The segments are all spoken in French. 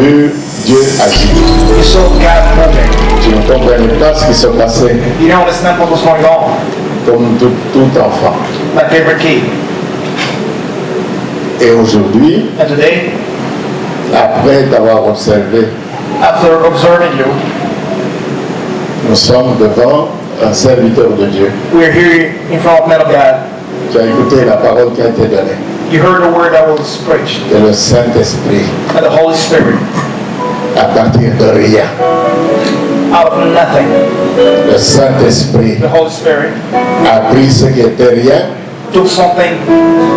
vu Dieu agir. You saw God moving. Tu ne comprenais pas ce qui se passait You don't understand what was going on. comme tout enfant. My favorite kid. Et aujourd'hui, And today, après t'avoir observé, after observing you, nous sommes devant un serviteur de Dieu. we're here in front of men of God. Tu as écouté la parole qui a été donnée. You heard the word that was preached. Et le Saint-Esprit, And the Holy Spirit, à partir de rien, out of nothing, le Saint-Esprit the Holy Spirit a pris ce qui était rien took something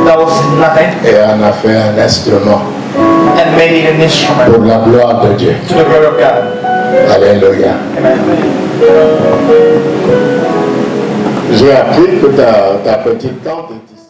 that was nothing et en a fait un instrument and made it an instrument pour la gloire de Dieu. to the glory of God. Alléluia. Amen. J'ai appris que ta petite tante est ici.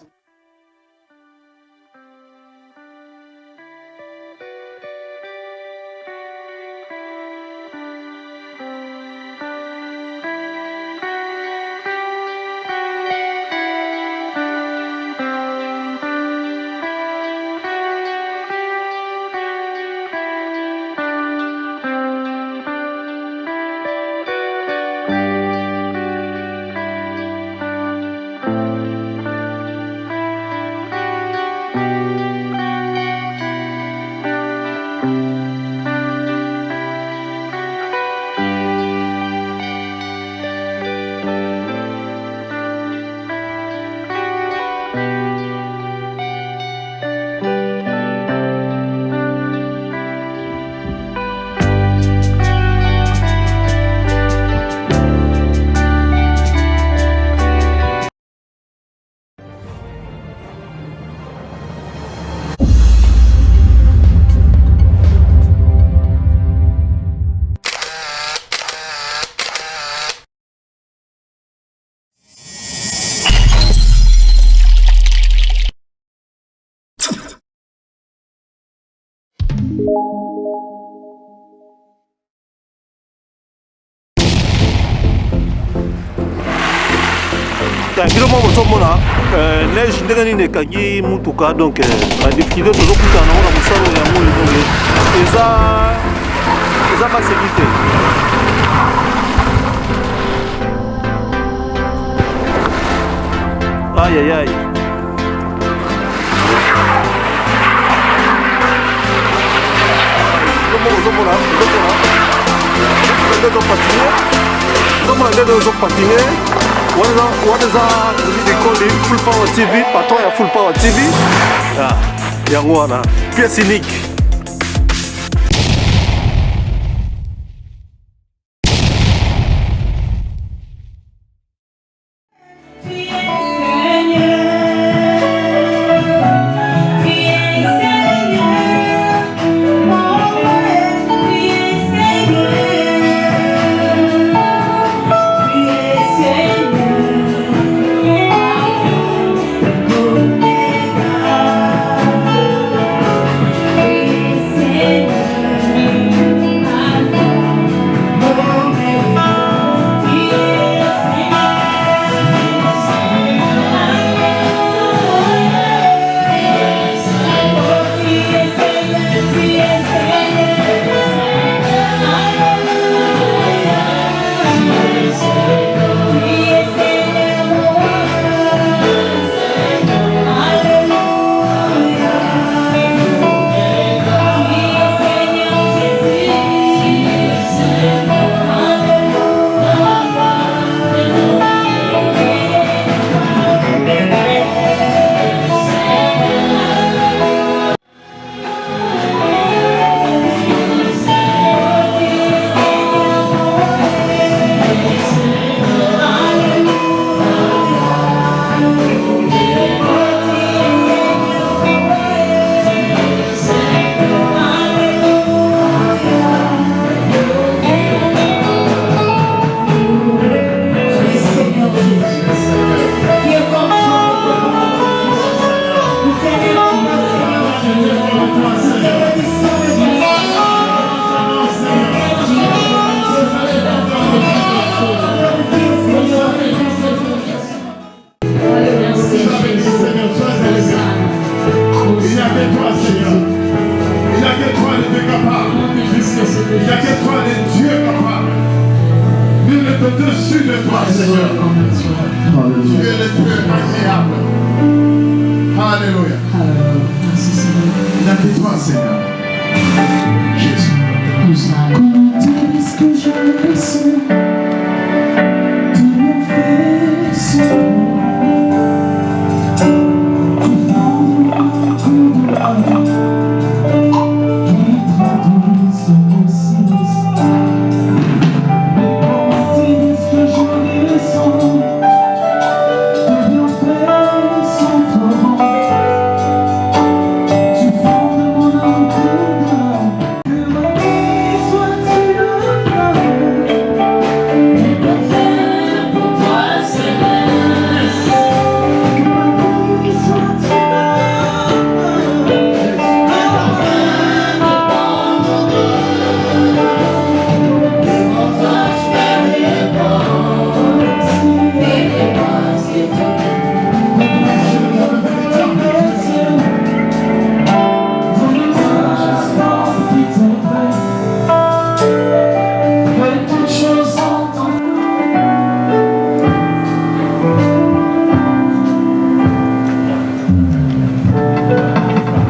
Biloko bozomona neige ndenge nini ekangi mutuka donc badifficulté tozokutana nango na mosalo yango donc eza baseki te. Ayayay. Ozomona ndenge ezopatine wana eza likoli Full Power TV, patron ya Full Power TV yango wana pièce unique. toi, Seigneur. Tu es l'esprit incroyable. Alléluia. N'appuie toi, Seigneur. Jésus. Comment te dire ce que je ressens? Tout mon fait son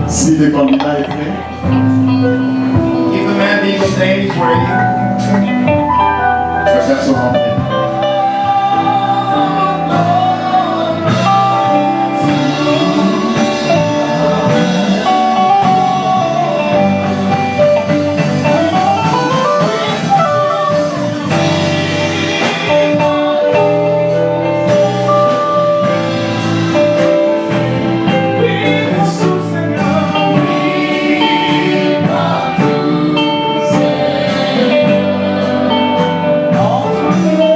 Si le candidat est prêt, If the man being ordained is ready, la personne rentre. All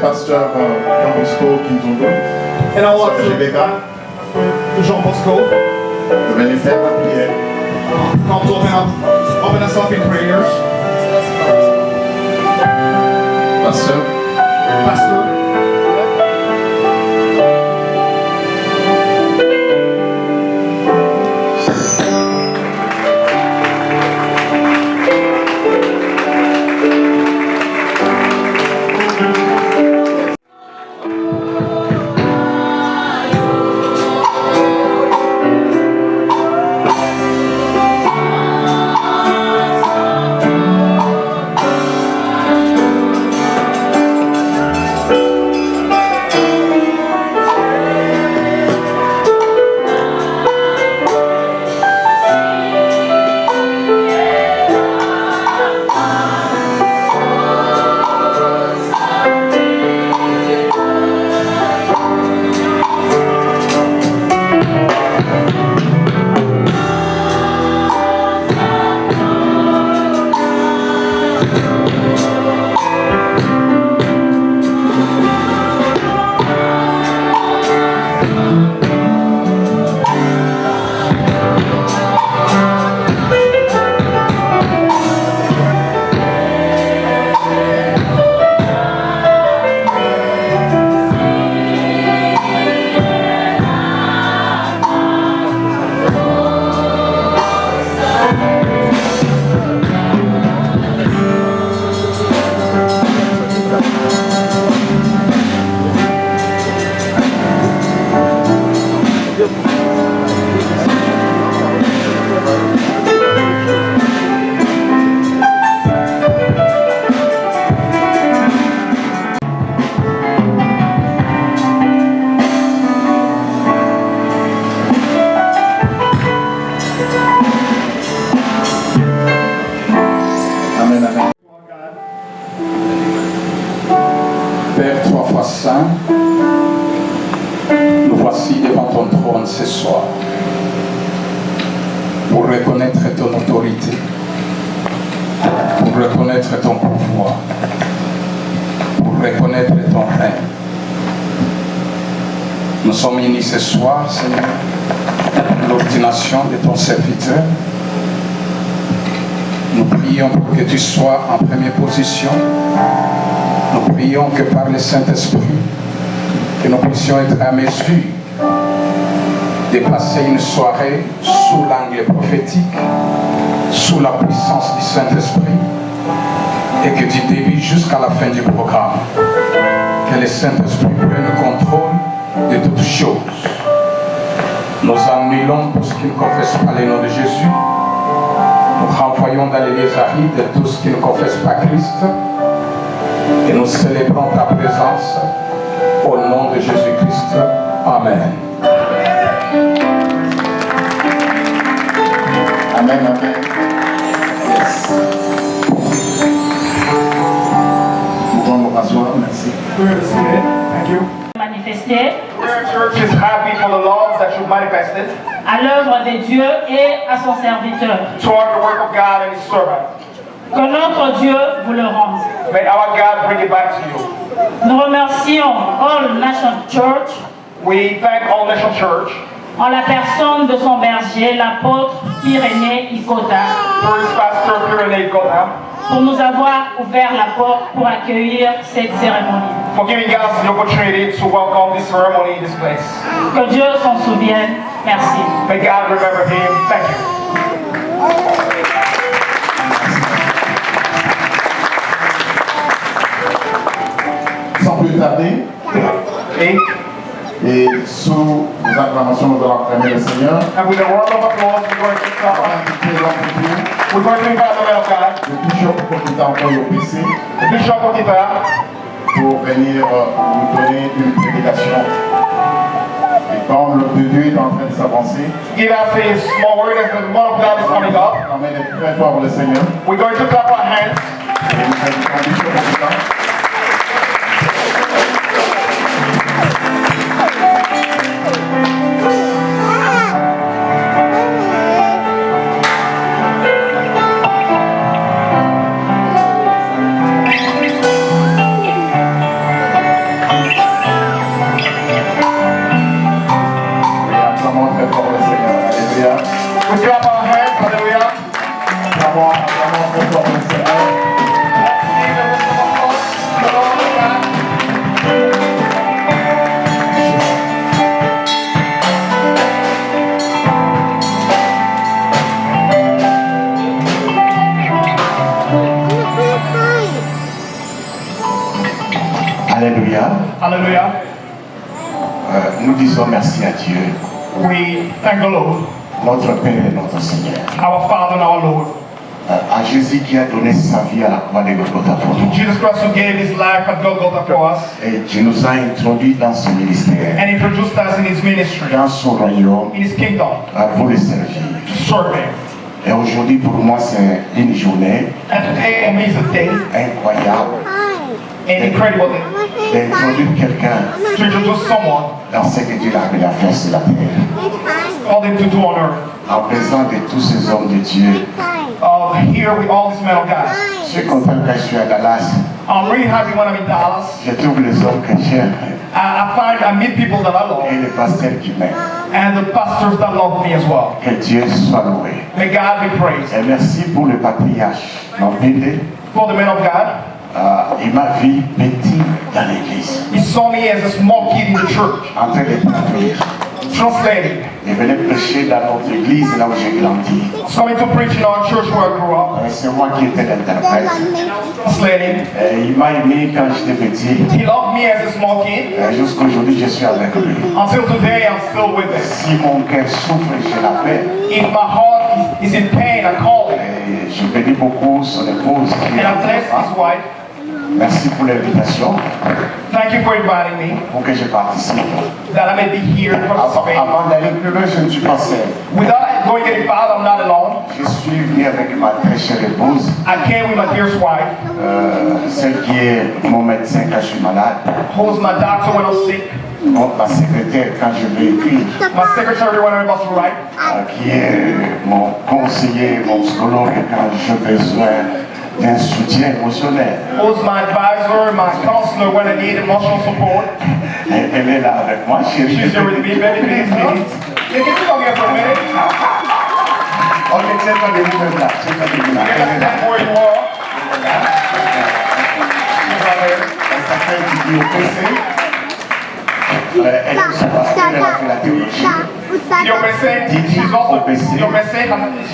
Pasteur Jean Bosco Kintondo. And I want Sœur Rebecca, Jean Bosco de venir faire la prière. come to open us up in prayers. Pasteur, Pastor, Père trois fois saint, nous voici devant ton trône ce soir pour reconnaître ton autorité, pour reconnaître ton pouvoir, pour reconnaître ton règne. Nous sommes unis ce soir, Seigneur, pour l'ordination de ton serviteur. Nous prions prions pour que tu sois en première position. Nous prions que par le Saint-Esprit, que nous puissions être à mesure de passer une soirée sous l'angle prophétique, sous la puissance du Saint-Esprit, et que du début jusqu'à la fin du programme, que le Saint-Esprit prenne le contrôle de toutes choses. Nous annulons tout ce qui ne confesse pas le nom de Jésus. Nous renvoyons dans les lieux arides tout ce qui ne confesse pas Christ. Et nous célébrons ta présence au nom de Jésus-Christ. Amen. Amen, amen. Yes. Nous pouvons nous rasseoir, merci. Thank you. Manifesté Our church is happy for the laws that you manifested à l'œuvre de Dieu et à son serviteur. toward the work of God and His servant. Que notre Dieu vous le rende. May our God bring it back to you. Nous remercions All Nation Church We thank All Nation Church en la personne de son berger, l'apôtre Pyrénées Ikota, for His pastor Pyrenee Gotham pour nous avoir ouvert la porte pour accueillir cette cérémonie. for giving us the opportunity to welcome this ceremony in this place. Que Dieu s'en souvienne. Merci. May God remember him. Thank you. Sans plus tarder, Okay. et sous les acclamations, nous allons acclamer le Seigneur. And with a round of applause, we're going to On va inviter l'homme de Dieu, we're going to invite the man of God, le bishop Kokita encore au PC, the Bishop Okita, pour venir nous donner une prédication. Et comme le Dieu est en train de s'avancer, give us a small word as the man of God is coming up. on met des très fort pour le Seigneur. We're going to clap our hands. Et nous invitons le bishop Kokita. We clap our hands. Hallelujah. Alléluia. Hallelujah. Nous disons merci à Dieu, We thank the Lord, notre Père et notre Seigneur. our Father and our Lord. À Jésus qui a donné sa vie à la croix de Golgotha pour nous. Jesus Christ who gave his life at Golgotha for us Et Dieu nous a introduits dans son ministère, and introduced us in his ministry, dans son royaume, in his kingdom, pour le servir. to serve him. Et aujourd'hui, pour moi, c'est une journée And today for me is a day, incroyable an incredible day, d'introduire quelqu'un to introduce someone, dans ce que Dieu a mis à faire sur la terre. called him to do on earth. En présence de tous ces hommes de Dieu, Here with all these men of God. je suis content que je suis à Dallas. I'm really happy when I'm in Dallas. Je trouve les hommes que j'aime I meet people that I love et les pasteurs qui m'aiment. and the pastors that love me as well. Que Dieu soit loué. May God be praised. Et merci pour le patriarche, mon Pélé. For the men of God, Il m'a vu petit dans l'église, he saw me as a small kid in the church, en train de traduire. translating, Il venait prêcher dans notre église, là où j'ai grandi. coming to preach in our church where I grew up, C'est moi qui étais l'interprète. translating. Il m'a aimé quand j'étais petit. He loved me as a small kid. Jusqu'aujourd'hui, je suis avec lui. Until today, I'm still with him. Si mon cœur souffre, je l'appelle. If my heart is in pain, I call him. Et je bénis beaucoup son épouse. Qui And I bless his wife. Merci pour l'invitation, Thank you for inviting me, pour que je participe. that I may be here and participate. Avant d'aller plus loin, je ne suis pas seul. Without going any farther, I'm not alone. Je suis venu avec ma très chère épouse, I came with my dearest wife, celle qui est mon médecin quand je suis malade, who was my doctor when I was sick, ma secrétaire quand je vais écrire, my secretary when I was about to write, qui est mon conseiller, mon psychologue quand j'ai besoin d'un soutien émotionnel. who was my advisor, my counselor when I need emotional support. Elle est là avec moi, chérie. She's here with me, baby, please. Can you come here for a minute? Ok, tiens-toi debout même là. Tiens-toi debout là. You're gonna stand where you vous pressez, elle a fait la théologie. You're missing. She's also you're missing.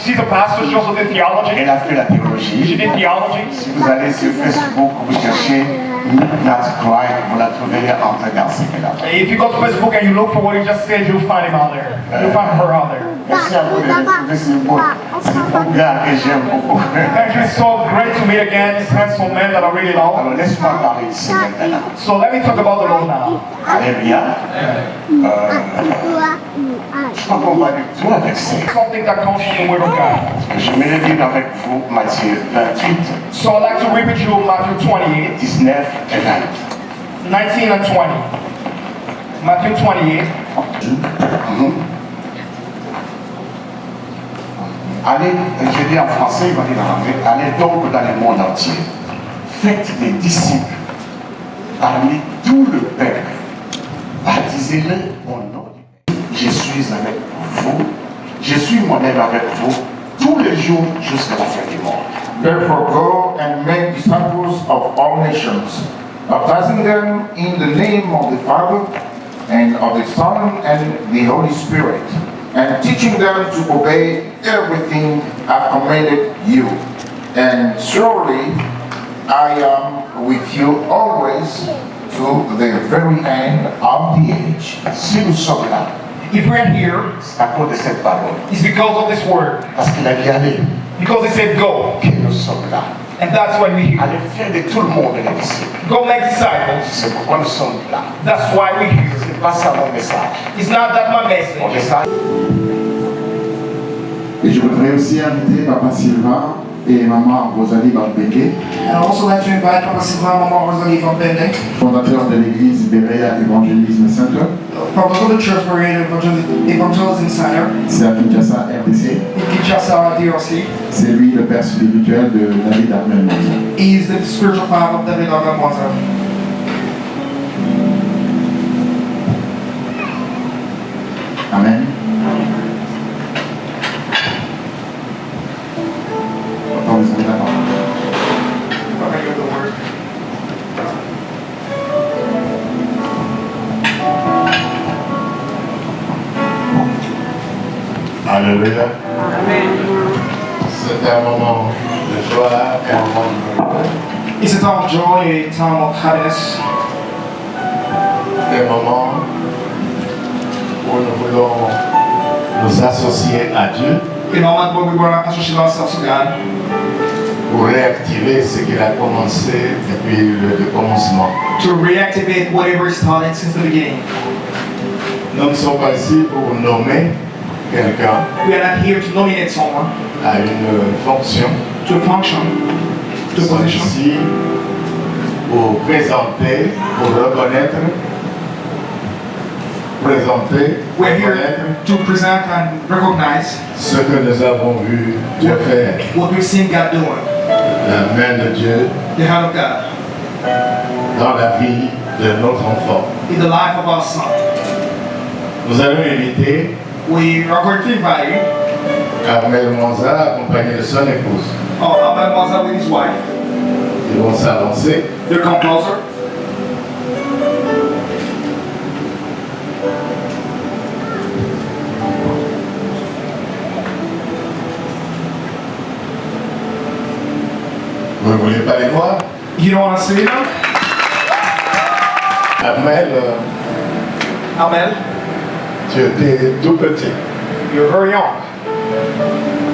She's a pastor. She also did theology. Elle a fait la She théologie. did theology. Si vous allez sur Facebook, vous cherchez Nat Clyde, vous la trouverez en train d'enseigner là-bas. If you go to Facebook and you look for what he just said, you'll find him out there. You'll find her out there. Merci à vous de me trouver ce beau gars que j'aime beaucoup. Thank you. It's so great to meet again this handsome man that I really love. Alors laisse-moi parler ici maintenant. So let me talk about the Lord now. Alléluia. Je crois qu'on va du tout avec ça. Something that comes from the Word of God. Je vais le lire avec vous, Matthieu 28, So I'd like to read with you Matthew 28, 19 et 20. 19 and 20. Matthew 28. Allez, je dis en français, il va dire en anglais, allez donc dans le monde entier. Faites des disciples parmi tout le peuple. Baptisez-les au nom du Père. Je suis avec vous. Je suis moi-même avec vous tous les jours jusqu'à la fin du monde. Therefore, go and make disciples of all nations, baptizing them in the name of the Father and of the Son and the Holy Spirit, and teaching them to obey everything I've commanded you. And surely I am with you always to the very end of the age. Si nous sommes là, If we're here, c'est à cause de cette parole. it's because of this word. Parce qu'il a dit allez, Because he said go. que nous sommes là. And that's why we're here. Allez faire de tout le monde les disciples. Go make disciples. C'est pourquoi nous sommes là. That's why we're here. C'est pas ça mon message. It's not that my Mon message. message. Et je voudrais aussi inviter Papa Sylvain et Maman Rosalie Bambeke, And I'd also like to invite Papa Sylvain, Mama Rosalie Van Bende, fondateur de l'église Berea Evangelism Center. from the Church Berea Evangelism Center C'est à Kinshasa, RDC. in Kinshasa, DRC. C'est lui le père spirituel de David Armel Moza. He is the spiritual father of David Armel-Moza. Amen. Attendez, d'accord. Okay, you're the word. Alléluia. C'est un moment de joie et un moment de bonheur. It's a time of joy, a time of happiness, Des moments où nous voulons nous associer à Dieu a moment where we want to associate ourselves to God pour réactiver ce qu'il a commencé depuis le commencement. to reactivate whatever is started since the beginning. Nous ne sommes pas ici pour nommer quelqu'un We are not here to nominate someone à une fonction. to a function, to Nous a sommes position. ici pour présenter, pour reconnaître, We're here to present and recognize ce que nous avons vu Dieu faire. what we've seen God doing, La main de Dieu the hand of God, dans la vie de notre enfant. in the life of our son. Nous allons inviter We are going to invite Armel Moza accompagné de son épouse. Ahmed Moza with his wife. Ils vont s'avancer. They come closer. Vous ne voulez pas les voir? You don't want to see them? Armel, Ahmed, tu étais tout petit. you're very young.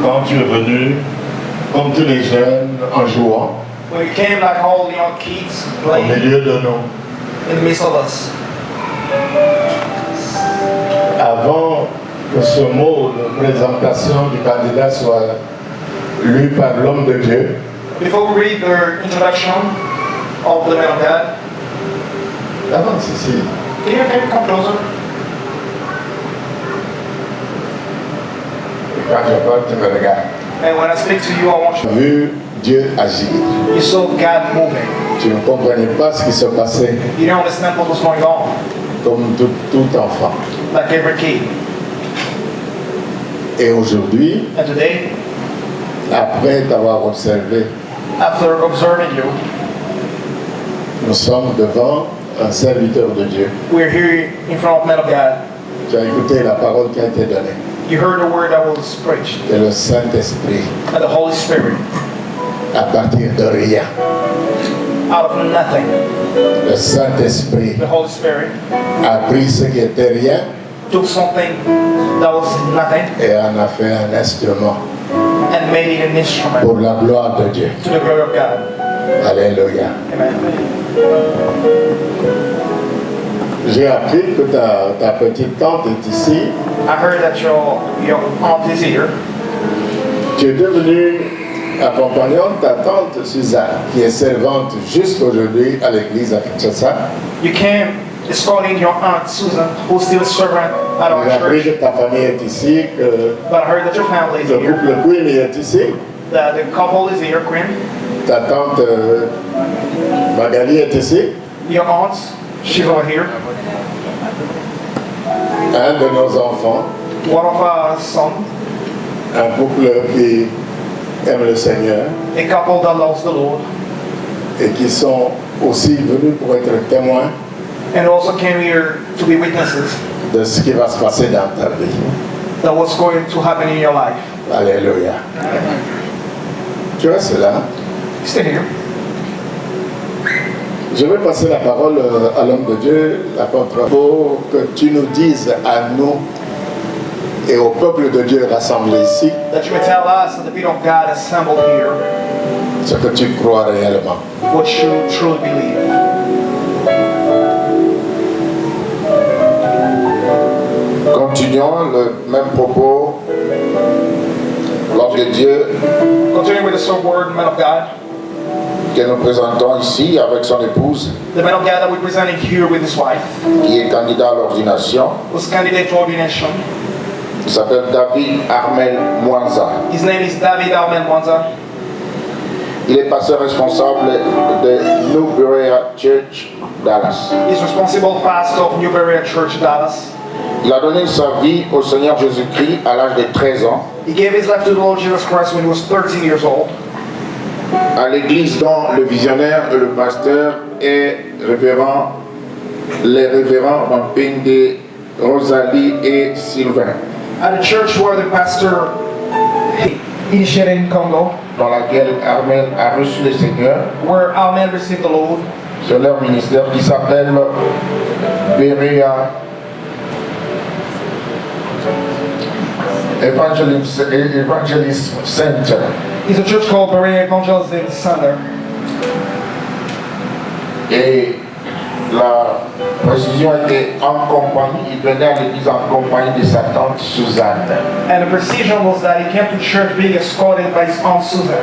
Quand tu es venu, comme tous les jeunes, en jouant, When you came like all the young kids au playing milieu de nous. in the midst of us. Avant que ce mot de présentation du candidat soit lu par l'homme de Dieu, Before we read the introduction of the man of God, avance ici. can you come closer? Quand je parle, tu me regardes. And when I speak to you, I want Tu as vu Dieu agir. you saw God moving. Tu ne comprenais pas ce qui se passait, You don't understand what was going on, comme tout enfant. like every kid. Et aujourd'hui, And today, après t'avoir observé, after observing you, nous sommes devant un serviteur de Dieu. We're here in front of men of God. Tu as écouté la parole qui a été donnée. You heard the word that was preached. Et le Saint-Esprit, And the Holy Spirit, à partir de rien, out of nothing, le Saint-Esprit the Holy Spirit a pris ce qui était rien took something that was nothing et en a fait un instrument and made it an instrument pour la gloire de Dieu. to the glory of God. Alléluia. Amen. J'ai appris que ta petite tante est ici. I heard that your aunt is here. Tu es devenue accompagnante de ta tante Suzanne, qui est servante jusqu'aujourd'hui à l'église à Kinshasa. You came escorting your aunt Susan, who's still a servant at our J'ai appris church. que ta famille est ici, que But I heard that your family is le here. couple Queen est ici, That the couple is here, Quinn. ta tante Magali est ici, Your aunt, she's over here. un de nos enfants, One of our sons, un couple qui aime le Seigneur a couple that loves the Lord, et qui sont aussi venus pour être témoins and also came here to be witnesses de ce qui va se passer dans ta vie. that what's going to happen in your life. Alléluia. Tu restes là. Stay here. Je vais passer la parole à l'homme de Dieu, l'apôtre, pour que tu nous dises à nous et au peuple de Dieu rassemblé ici That you may tell us and the people of God assembled here ce que tu crois réellement. what you truly believe. Continuons le même propos. L'homme de Dieu Continuing with the same word, man of God. que nous présentons ici avec son épouse, The man of God that we presented here with his wife qui est candidat à l'ordination, was candidate to ordination. il s'appelle David Armel Mwanza. His name is David Almen Mwanza. Il est pasteur responsable de New Berea Church, Dallas. He's responsible pastor of New Berea Church, Dallas. Il a donné sa vie au Seigneur Jésus-Christ à l'âge de 13 ans, He gave his life to the Lord Jesus Christ when he was 13 years old. à l'église dont le visionnaire et le pasteur est les révérends Mampinde, Rosalie et Sylvain, At a church where the pastor initiated in Congo, dans laquelle Armel a reçu le Seigneur, where Almen received the Lord. sur leur ministère qui s'appelle Berea Evangelist Center. It's a church called Berea Evangelism Center. Et la précision était en compagnie, il venait à l'église en compagnie de sa tante Suzanne. And the precision was that he came to church being escorted by his aunt Susan.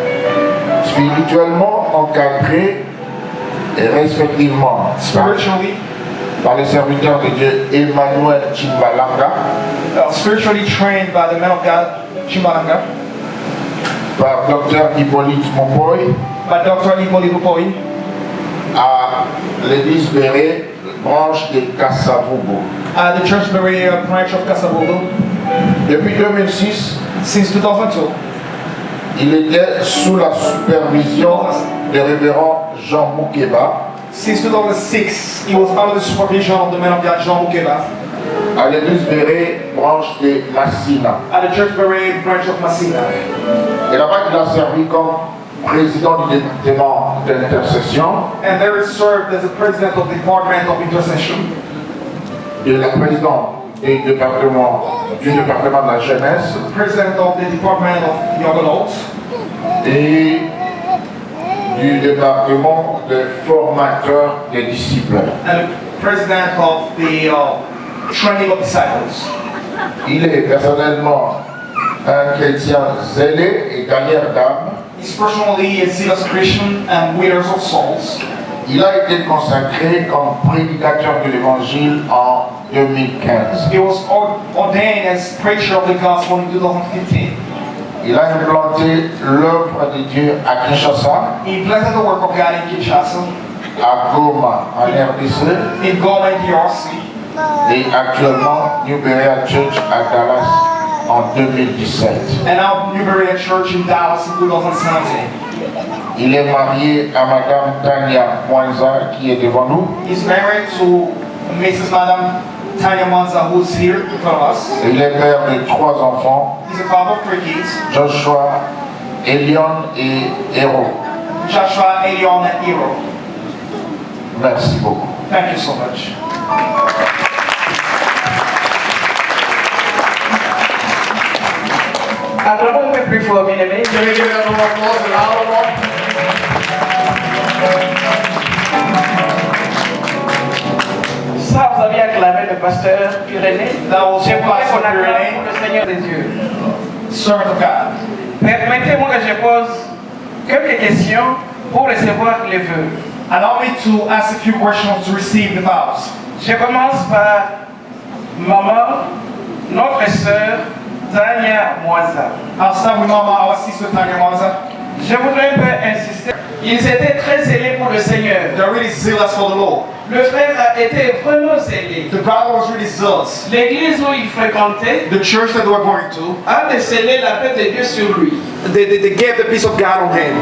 Spirituellement encadré et respectivement Spiritually, par le serviteur de Dieu Emmanuel Chimbalanga, spiritually trained by the man of God, Chimalanga, par Dr Hippolyte Mopoy, by Dr. Iboli Lupoy, à l'église Béré, branche de Kassavubu. at the church Berea branch of Kasavubu. Depuis 2006, Since 2002, il était sous la supervision du révérend Jean Moukeba since 2006, he was under the supervision of the man of God, Jean Mukeba, à l'église Béré, branche de Massina. at the church Berea branch of Massina. Et là-bas, il a servi comme président du département d'intercession And there he served as the president of the Department of Intercession, et le président du département de la jeunesse president of the Department of Young Adults, et du département de formateur des disciples. and the president of the training of disciples. Il est personnellement un chrétien zélé et gagneur d'âme. He's personally a zealous Christian and winners of souls. Il a été consacré comme prédicateur de l'évangile en 2015. He was ordained as preacher of the gospel in 2015. Il a implanté l'œuvre de Dieu à Kinshasa, He planted the work of God in Kinshasa, à Goma, en RDC, in Goma, DRC, et actuellement New Berea Church à Dallas, en 2017. And now Newberry Church in Dallas in 2017. Il est marié à Madame Tania Mwanza qui est devant nous. He's married to Mrs. Madame Tanya Manza, who's here in front of us. Il est père de 3 enfants, He's a father of 3 kids, Joshua, Elion et Hero. Joshua, Elion, and Hero. Merci beaucoup. Thank you so much. Acclamons un peu plus fort, bien aimé. Je vais give it a round of applause, a round of applause. Ça, vous avez acclamé le pasteur Irénée. That was J'aimerais Pastor qu'on acclame Irénée, pour le Seigneur des dieux. servant of God. Permettez-moi que je pose quelques questions pour recevoir les vœux. Allow me to ask a few questions to receive the vows. Je commence par maman, notre sœur Tania Mwanza. I'll start with Mama, our sister Tanya Mwanza. Je voudrais un peu insister. Ils étaient très zélés pour le Seigneur. They're really zealous for the Lord. Le frère a été vraiment zélé. The brother was really zealous. L'église où il fréquentait The church that they were going to, a décelé la paix de Dieu sur lui. they gave the peace of God on him.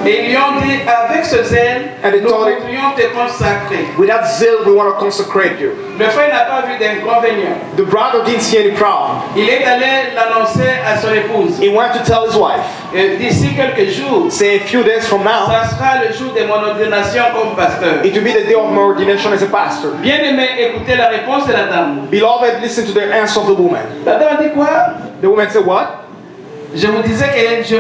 Et ils lui ont dit, avec ce zèle, And they nous told him, voudrions te consacrer. with that zeal, we want to consecrate you. Le frère n'a pas vu d'inconvénient. The brother didn't see any problem. Il est allé l'annoncer à son épouse. He went to tell his wife, Et d'ici quelques jours, say a few days from now, ça sera le jour de mon ordination comme pasteur. it will be the day of my ordination as a pastor. Bien aimé, écoutez la réponse de la dame. Beloved, listen to the answer of the woman. La dame a dit quoi? The woman said, what? Je vous disais que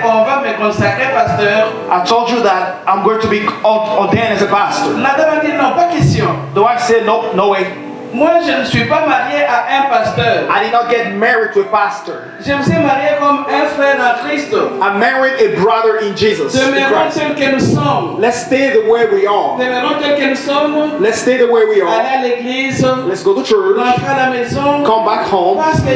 on va me consacrer pasteur. I told you that I'm going to be ordained as a pastor. La dame a dit non, pas question. The wife said, no, no way. Moi, je ne suis pas marié à un pasteur. I did not get married to a pastor. Je me suis marié comme un frère en Christ. I married a brother in Jesus. in Demeurons Christ. tels que nous sommes. Let's stay the way we are. Demeurons tels que nous sommes. Let's stay the way we Aller are. à l'église. Let's go to church. Rentrer à la maison. Come back home. Parce que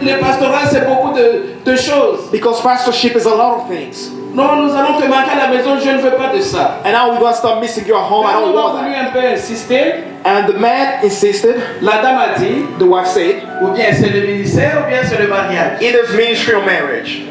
le pastorat, c'est beaucoup de choses. Because pastorship is a lot of things. Non, nous allons te manquer à la maison, je ne veux pas de ça. And now we're going to start missing you at home. I don't On a want voulu that. un peu insister. And the man insisted. La dame a dit, The wife said, ou bien c'est le ministère, ou bien c'est le mariage. either it's ministry or marriage.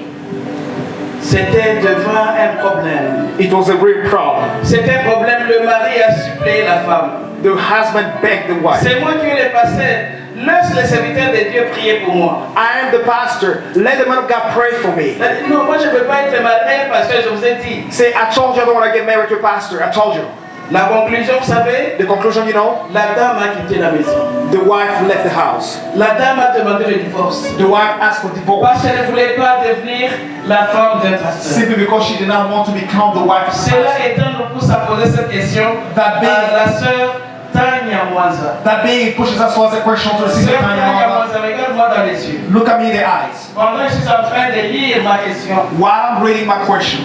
C'était devant un problème. It was a real problem. C'était un problème, le mari a suppléé la femme. The husband begged the wife. C'est moi qui ai passé. Laisse les serviteurs de Dieu prier pour moi. I am the pastor. Let the man of God pray for me. Elle a dit, non, moi je ne veux pas être marié, pasteur, je vous ai dit. Say, I told you I don't want to get married to a pastor. I told you. La conclusion, vous savez, The conclusion, you know, la dame a quitté la maison. the wife left the house. La dame a demandé le divorce. The wife asked for divorce. Parce qu'elle ne voulait pas devenir la femme d'un pasteur. Simply because she did not want to become the wife of the Cela pastor. étant, nous pousse à poser cette question That à being, la sœur Tania Mwanza. that being pushes us to ask a question to the sister Sœur Tanya Tania Mwanza. Mwanza, regarde-moi dans les yeux. Look at me in the eyes. Pendant que je suis en train de lire ma question, While I'm reading my question,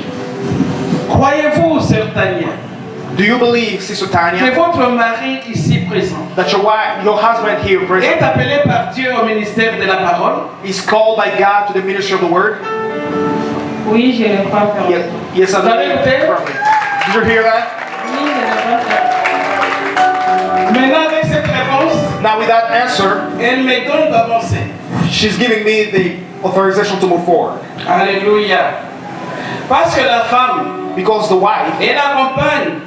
croyez-vous, sœur Tania, do you believe, Sister que Tanya, votre mari ici présent that your husband here est present appelé par Dieu au ministère de la parole? is called by God to the ministry of the word? Oui, je le crois faire. Yes, yes, I Vous avez believe. écouté? Did you hear that? Oui, je le crois faire. Maintenant, avec cette réponse, Now with that answer, elle me donne d'avancer. she's giving me the authorization to move forward. Alléluia. Parce que la femme, Because the wife, elle accompagne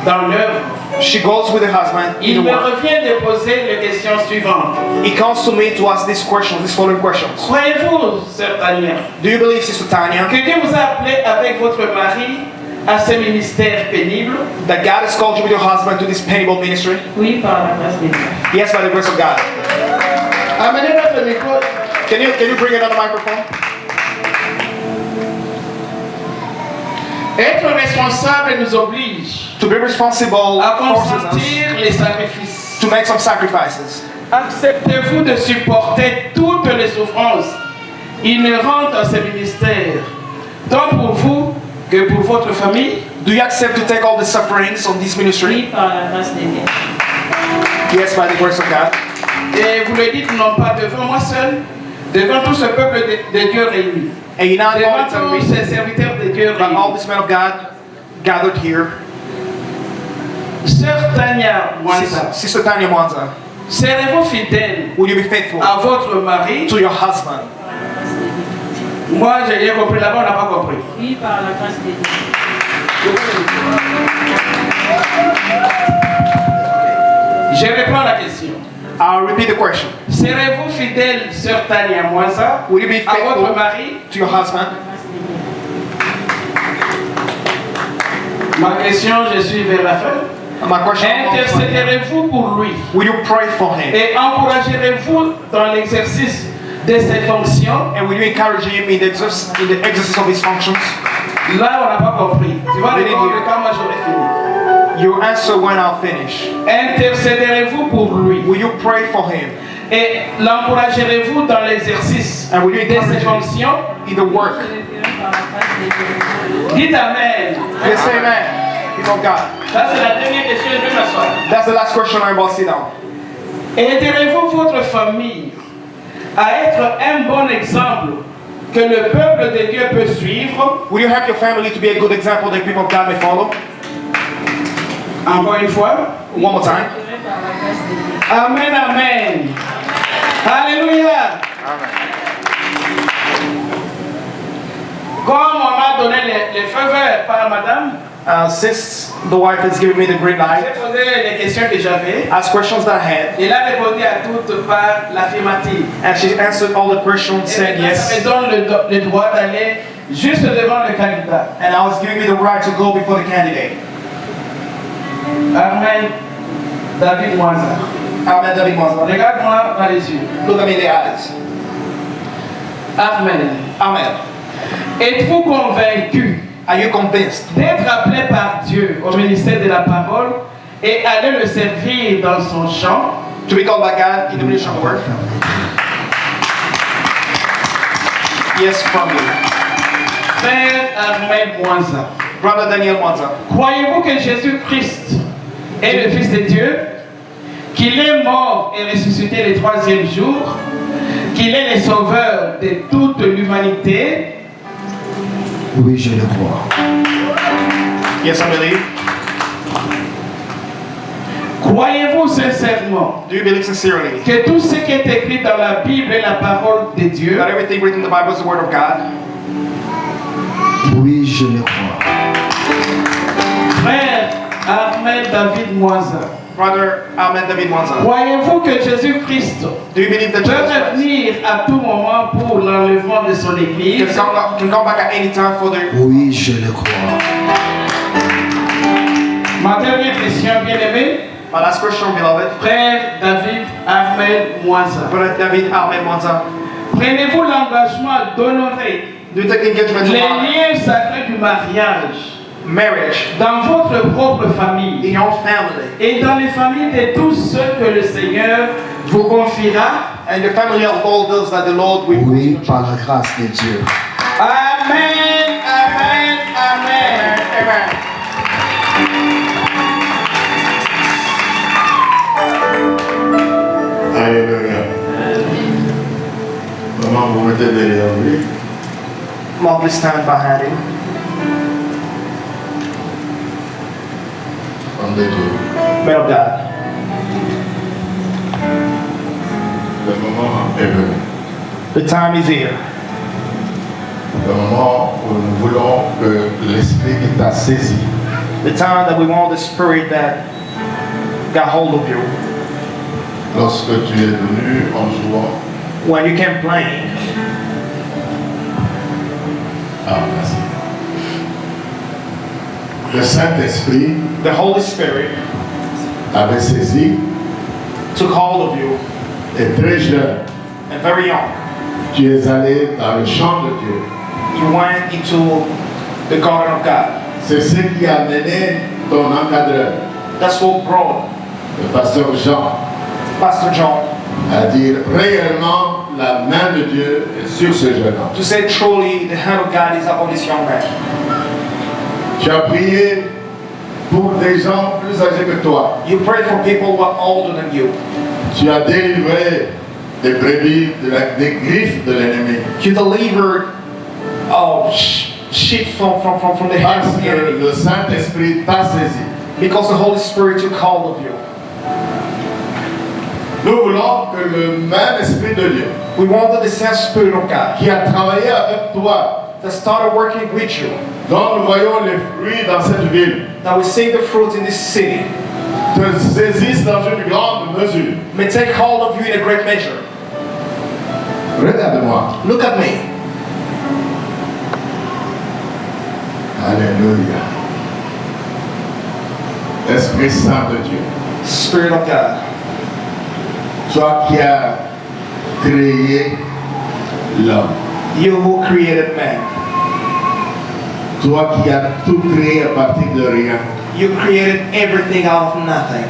dans l'œuvre. she goes with the husband in Il the me work. revient de poser les questions suivantes. He comes to me to ask these questions, these following questions. Croyez-vous, sœur Tania, Do you believe, Sister Tanya, que Dieu vous a appelé avec votre mari à ce ministère pénible? that God has called you with your husband to this penible ministry? Oui, par la grâce de Dieu. Yes, by the grace of God. Amenez notre micro. Can you bring another microphone? Être responsable nous oblige To be responsible à forces us consentir les sacrifices. to make some sacrifices. Acceptez-vous de supporter toutes les souffrances inhérentes à ce ministère, tant pour vous que pour votre famille? Do you accept to take all the sufferings of this ministry? Oui, par la grâce de Dieu. Yes, by the grace of God. Et vous le dites non pas devant moi seul, devant tout ce peuple de Dieu réuni, And you're not devant going to tous me, ces serviteurs de Dieu but all réunis. these men of God gathered here. Sœur Tania Mwanza, Sister Tanya Mwanza, Serez-vous fidèle Will you be faithful à votre mari? to your husband? Moi, j'ai compris. Là-bas, on n'a pas compris. Oui, par la grâce de Dieu. Je reprends la question. I'll repeat the question. Serez-vous fidèle, sœur Tania Mwanza, Will you be à votre faithful mari? to your husband? Ma question, je suis vers la fin. My question Intercéderez-vous pour lui will you pray for him? et encouragerez-vous dans l'exercice de ses fonctions? And will you encourage him in the exercise of his functions? Là, on n'a pas compris. Tu vas répondre quand moi j'aurai fini. You answer when I'll finish. Intercéderez-vous pour lui Will you pray for him? et l'encouragerez-vous dans l'exercice And will you de ses encourage fonctions? him in the work? Dites Amen. Yes, amen. People of God. Ça, c'est la dernière question. Je vais m'asseoir. That's the last question. I'm about to sit down. Aiderez-vous votre famille à être un bon exemple que le peuple de Dieu peut suivre? Will you help your family to be a good example that people of God may follow? Encore une fois. One more time. Amen, amen. Alléluia. Comme on m'a donné les feux verts par madame, Since the wife has given me the green light, j'ai posé les questions que j'avais. asked questions that I had, Elle a répondu à toutes par l'affirmative. and she answered all the questions, said Et ça me yes. donne le droit d'aller juste devant le candidat. And I was giving me the right to go before the candidate. Amen. David Mwanza. Amen, David Mwanza. Regarde-moi dans les yeux. Look at me in the eyes. Amen. Amen. Êtes-vous convaincu Are you convinced d'être appelé par Dieu au ministère de la parole et aller le servir dans son champ? to be called by God in the ministry of work? Yes, from you. Frère Ahmed Mwanza, Brother Daniel Mwanza, croyez-vous que Jésus-Christ est le Fils de Dieu, qu'il est mort et ressuscité le troisième jour, qu'il est le sauveur de toute l'humanité? Oui, je le crois. yes, I believe. Croyez-vous sincèrement Do you believe sincerely que tout ce qui est écrit dans la Bible est la parole de Dieu? that everything written in the Bible is the word of God? Oui, je le crois. Frère Ahmed David Mwanza, Brother Ahmed David Mwanza, croyez-vous que Jésus-Christ do you believe that peut Jesus Christ revenir à tout moment pour l'enlèvement de son Église? can come back at any time for the... Oui, je le crois. Ma dernière question, bien-aimé, My last question, beloved. frère David Ahmed Mwanza, Brother David Ahmed Mwanza, prenez-vous l'engagement d'honorer do you take engagement les to honor liens sacrés du mariage marriage dans votre propre famille in your family et dans les familles de tous ceux que le Seigneur vous confiera? and the family of all those that the Lord will Oui, par la grâce de Dieu. Amen, amen, amen. Amen. Alléluia. Maman, vous mettez derrière lui. Mom, please stand behind him. Homme de Dieu. Man of God, Le moment est venu. the time is here. Le moment où nous voulons que l'Esprit qui t'a saisi The time that we want the Spirit that got hold of you. lorsque tu es venu en jouant. When you came playing, Ah, merci. Le Saint-Esprit the Holy Spirit avait saisi took hold of you, et très jeune, and very young, tu es allé dans le champ de Dieu. you went into the garden of God. C'est ce qui a mené ton encadreur, That's what brought le pasteur Jean, Pastor John à dire réellement la main de Dieu est sur ce jeune homme. to say truly the hand of God is upon this young man. Tu as prié pour des gens plus âgés que toi. You prayed for people who are older than you. Tu as délivré des brebis des griffes de l'ennemi. You delivered sheep from the hands Parce of the que enemy. le Saint-Esprit t'a saisi. Because the Holy Spirit took hold of you. Nous voulons que le même Esprit de Dieu We want that the same Spirit of God qui a travaillé avec toi, that started working with you, dont nous voyons les fruits dans cette ville, that we see the fruits in this city, te saisisse dans une grande mesure. may take hold of you in a great measure. Regarde-moi. Look at me. Alléluia. Esprit Saint de Dieu, Spirit of God, toi qui as créé l'homme, you who created man, toi qui as tout créé à partir de rien, you created everything out of nothing.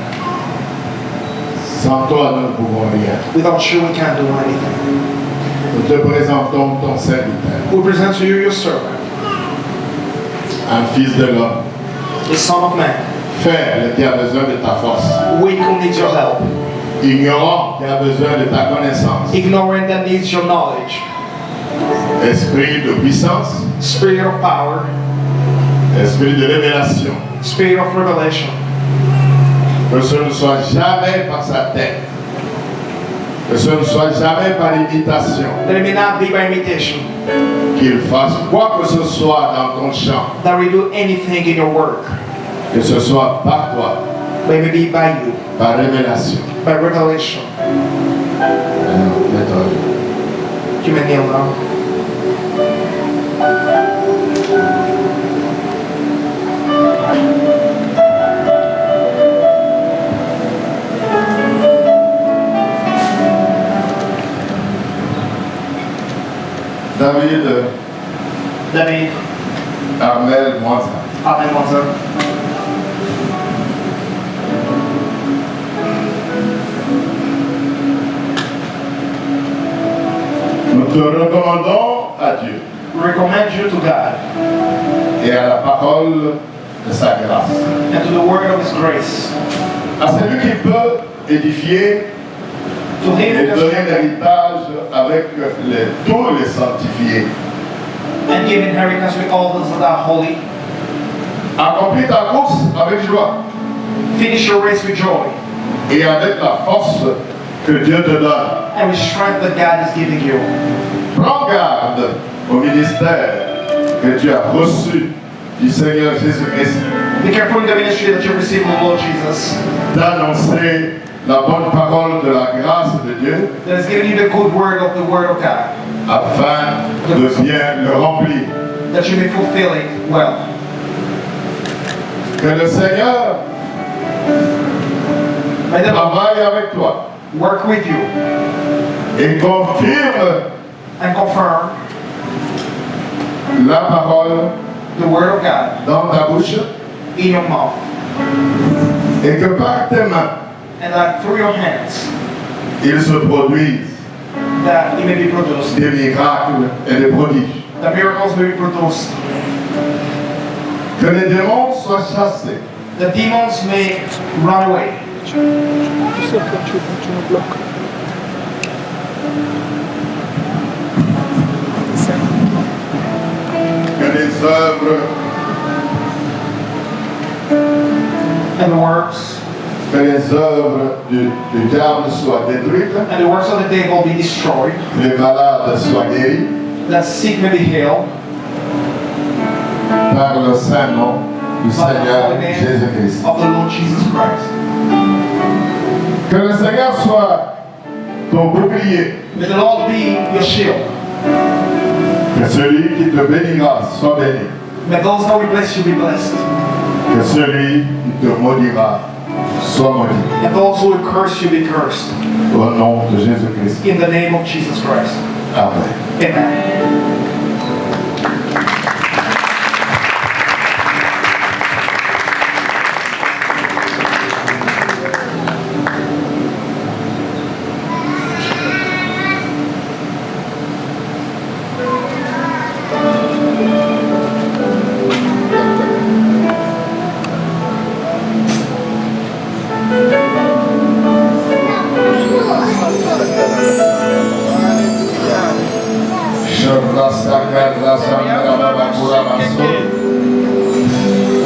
sans toi nous ne pouvons rien. Without you, we can't do anything. Nous te présentons ton serviteur, We present to you your servant, un fils de l'homme, the Son of Man, faible qui a besoin de ta force, weak who needs your help, ignorant qui a besoin de ta connaissance, ignorant that needs your knowledge, esprit de puissance, Spirit of power, esprit de révélation, Spirit of revelation. que ce ne soit jamais par sa tête, que ce ne soit jamais par imitation, That it may not be by imitation, qu'il fasse quoi que ce soit dans ton champ, that we do anything in your work, que ce soit par toi, but it may be by you, par révélation. by revelation. You may kneel down. David, David, Armel, Moisa. Amen, Mother. Nous te recommandons à Dieu We recommend you to God et à la parole de sa grâce. and to the word of His grace. À celui qui peut édifier To Him et who donner can l'héritage avec tous les sanctifiés. and give inheritance with all those that are holy. Accomplis ta course avec joie Finish your race with joy et avec la force que Dieu te donne. and with strength that God is giving you. Prends garde au ministère que tu as reçu du Seigneur Jésus-Christ, Be careful in the ministry that you receive from the Lord Jesus, d'annoncer la bonne parole de la grâce de Dieu that has given you the good word of God, afin de bien le remplir. that you may fulfill it well. Que le Seigneur May the Lord travaille avec toi work with you et confirme and confirm la parole the word of God dans ta bouche in your mouth, et que par tes mains and that through your hands il se produise that it may be produced, des miracles et des prodiges. the miracles may be produced, Que les démons soient chassés, the demons may run away, que les œuvres, and the works du diable soient détruites, and the works of the devil be destroyed, que les malades soient guéris that sick may be healed par le saint nom du by the Seigneur holy name Jésus-Christ. of the Lord Jesus Christ. Que le Seigneur soit ton bouclier, May the Lord be your shield. que celui qui te bénira soit béni, May those that will bless you be blessed, que celui qui te maudira soit maudit. and those who will curse you be cursed. Au nom de Jésus-Christ. In the name of Jesus Christ. Amen. Amen.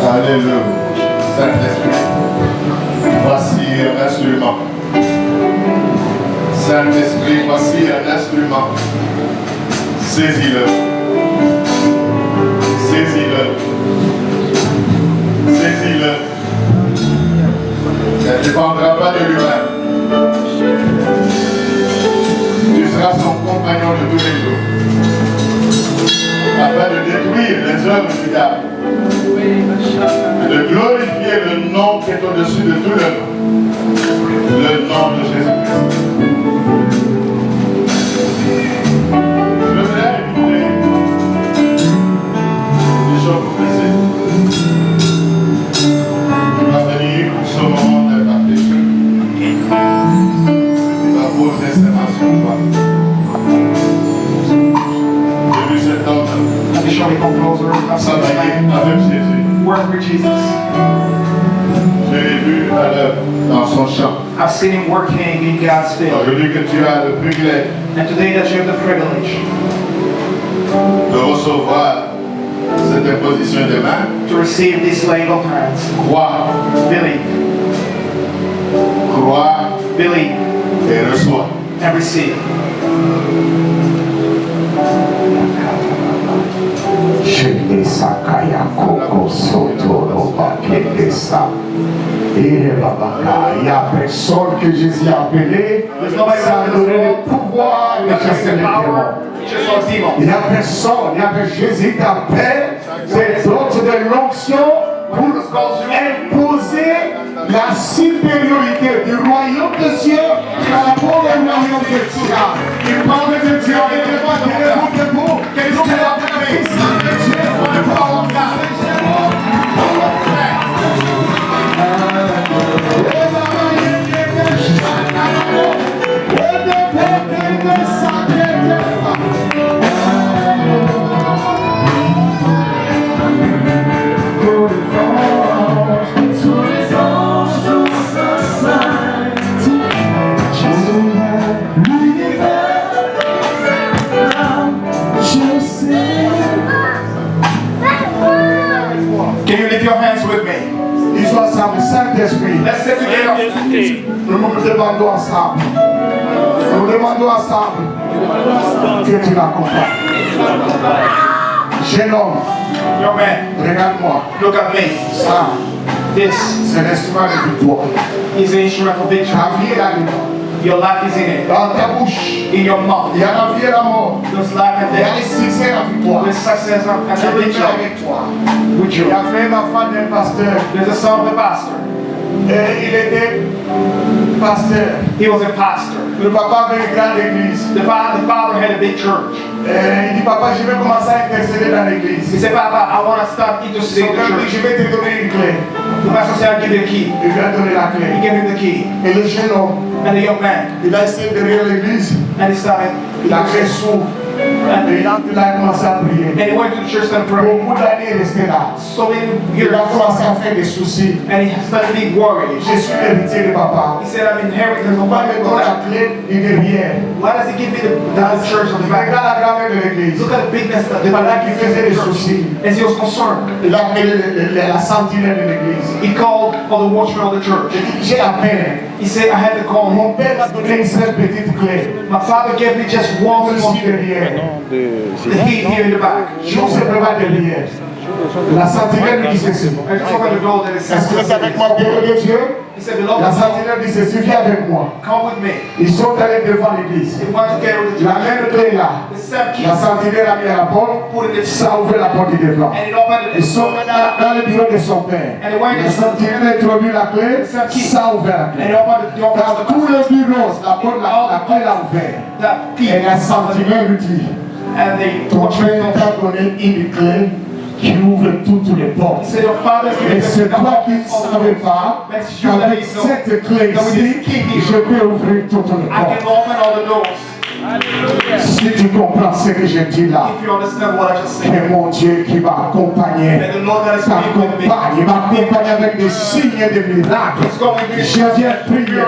Alléluia. Saint-Esprit, voici un instrument Saint-Esprit, voici un instrument. Saisis-le. Saisis-le. Saisis-le. Ça ne dépendra pas de lui-même. Tu seras son compagnon de tous les jours. Afin de détruire les œuvres du diable. Et de glorifier le nom qui est au-dessus de tout le nom. Le nom de Jésus-Christ. Je voudrais inviter Bishop Blessé. Il va venir pour ce moment d'impartition. Il va poser ses mains sur toi. J'ai vu cet homme travailler avec Jésus. Work with Jesus. Je l'ai vu à l'œuvre dans son champ. I've seen him working in God's field. Aujourd'hui que tu as le privilège And today that you have the privilege de recevoir cette imposition de main, to receive this laying of hands. crois, Believe. crois Believe. et reçois. And receive. Il n'y a personne que Jésus a appelé, ça donne le pouvoir de chasser les démons. Il n'y a personne, Jésus t'appelle, c'est d'autres de l'onction pour imposer la supériorité du royaume de Dieu par rapport au royaume de Dieu. Il parle de Dieu, il ne va pas dire debout, qu'il est la puissance de Dieu, le pouvoir de Dieu. Can you lift your hands with me? Ils sont ensemble, Saint-Esprit. Let's sit together. Nous nous demandons ensemble. Nous demandons ensemble que tu l'accompagnes. Jeune homme, Young man, regarde-moi. look at me. Ça, This c'est l'instrument de victoire. is the instrument of victory. La vie et la mort. Your life is in it. Dans ta bouche, In your mouth. il y a la vie et la mort. There's life and Il y a death. les succès et la victoire. There's success and Je veux dire victory. avec toi. With Il you. a fait l'enfant d'un pasteur. There's a son of a pastor. Et il était pasteur. He was a pastor. Le papa avait une grande église. The father had a big church. Et il dit, papa, je vais commencer à intercéder dans He l'église. said, Papa, I want to start interceding Son in the père dit, church. je vais te donner une clé. The pastor said, I'll give you a key. Il lui a donné la He clé. gave him the key. Et le jeune homme, And the young man, il a essayé derrière l'église. and he started. Il a fait sourd. Et il a commencé à prier. And he went to the church and prayed. Beaucoup d'années il est resté là. So many Il years, a commencé à faire des soucis. and he started being worried. Je suis l'héritier de papa. He said, I'm inheriting the Pourquoi me donne money. la clé du derrière? Why does he give me the church on the Regarde back? la grandeur de l'église. Look at the bigness of the Pendant qu'il faisait des soucis, As he was concerned, il a appelé la sentinelle de l'église. he called on the watchman of the church. Il dit, j'ai la peine. He said, I had to call him. Mon père m'a donné une seule petite clé. My father gave me just one Je small suis derrière. the heat here in the back. Je ne sais pas derrière. La sentinelle lui dit ceci. I just opened the door that is Est-ce que vous êtes avec moi, peuple de Dieu? He said, Beloved, La sentinelle dit ceci, viens avec moi. come with me. Ils sont allés devant l'église. He went together with the La church. même clé là. The same key. La sentinelle a mis à la porte. Put it in Ça a ouvert la porte du devant. and it opened Ils it. sont dans le bureau de son père. And he went La sentinelle a introduit la clé. Ça a ouvert la and clé. it opened the door Dans tout le bureau, la clé l'a ouvert. that key. Et la sentinelle lui dit, And the ton watchman père t'a donné une clé qui ouvre toutes les He portes. said, your father's Et given c'est the toi qui ne savais pas qu'avec cette clé ici, je peux ouvrir toutes les I portes. can open all the doors. Si tu comprends ce que je dis là, If you understand what I just said, c'est mon Dieu qui va accompagner, and the Lord that is speaking with me, t'accompagne, il va accompagner avec des signes et des miracles. Je viens prier.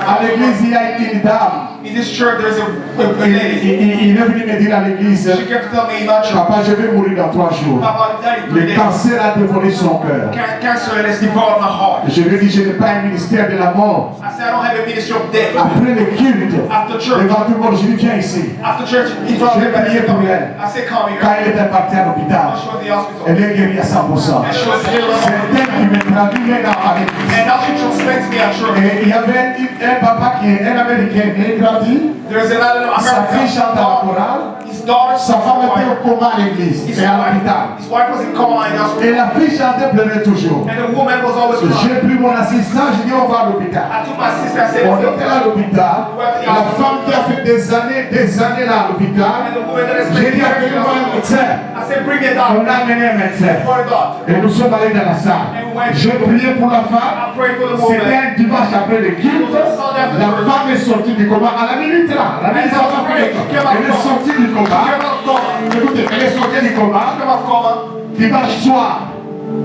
À l'église, il y a une dame. in this church there is a lady. Il est venu me dire à l'église, She kept telling me in that church, papa, je vais mourir dans 3 jours. Papa, daddy, 3 Le days. cancer a dévoré son cœur. Cancer has devoured my heart. Je lui ai dit, je n'ai pas un ministère de la mort. I said, I don't have a ministry of death. Après le culte, After church, devant tout le monde, je lui dis, viens ici. after church, in front of J'ai everybody, prié I said, pour come elle. here. I said, come here. Quand elle était partie à l'hôpital, And she was in the hospital. elle est guérie à 100%. And she was healed. C'est elle qui me traduit maintenant à l'église. And now she translates me at church. Et il y avait un papa qui est un Américain, il est grandi. There's another Sa fille chante à la chorale. His daughter, Sa femme était au coma à l'église et à l'hôpital. his wife was in coma in the hospital. Et la fille chantait, pleurait toujours. And the woman was always crying. J'ai pris mon assistant, j'ai dit on va à l'hôpital. I took my sister, I said, On était à l'hôpital. La femme qui a fait des années là à l'hôpital, and the woman that is j'ai dit appelez-moi un médecin. I said, bring it On down. a amené un médecin. For a doctor. Et nous sommes allés dans la salle. J'ai prié pour la femme. I prayed for the C'était woman. un dimanche après le culte. La femme est sortie du coma à la minute là. La minute après, elle est sortie du coma. Écoutez, elle est sortie du coma. Dimanche soir,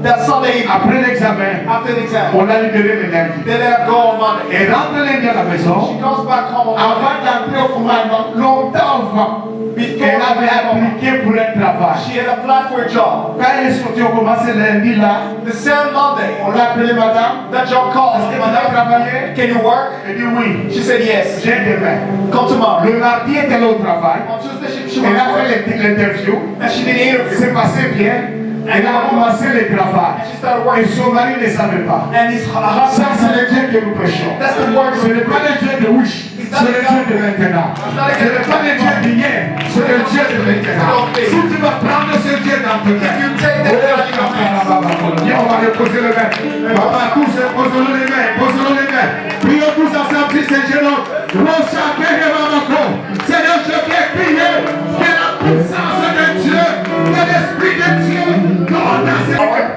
That Sunday, après l'examen, after the exam, on l'a libérée le lundi. they let her go on Monday. Elle rentre lundi à la maison. She comes back home on Monday. Avant d'entrer au coma, longtemps avant, elle avait appliqué pour un travail. She had applied for a job. Quand elle est sortie au coma, c'est lundi là. The same Monday, On l'a appelée madame. that job called. Est-ce que tu as travaillé? Can you work? Elle dit oui. She said yes. J'ai demain. Come tomorrow. Le mardi, elle était là au travail. On Tuesday, she Elle went a to work. fait l'interview. And she did the interview. C'est passé bien. Elle a commencé le travail. And she started Et working. son mari ne savait pas. And his Ça, husband, c'est le Dieu que nous prêchons. that's the word. Ce n'est pas le Dieu de wish. C'est le Dieu de maintenant. Ce n'est pas le Dieu d'hier. C'est le Dieu de maintenant. Si tu vas prendre ce Dieu dans ton cœur, viens, on va lui poser les mains. Papa, tous, posons-nous les mains. Posons-nous les mains. Prions tous ensemble, si c'est genoux. Seigneur, je viens crier que la puissance de Dieu, que l'Esprit de Dieu,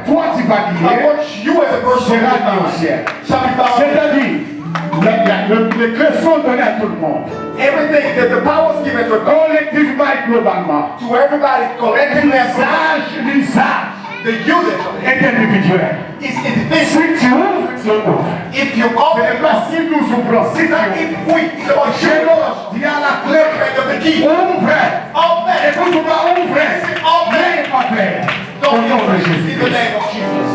toi tu vas I dire, want you as a person sera dit au ciel. shall be bound. C'est-à-dire, les clés sont données à tout le monde. Everything that the power is given to God, Collectivement et globalement. to everybody collectively and L'usage the usage of it est individuel. is Si individual. tu ouvres, tu ouvres. If you Ce open n'est it pas up, si nous ouvrons, si it's tu not ouvres. if we, it's about Chez you. nous, il y a la clé. Of the key. Ouvre. Open. Écoute, tu vas ouvrir. N'ayez pas peur. Au Don't nom de be afraid. In Jésus. the name of Jesus.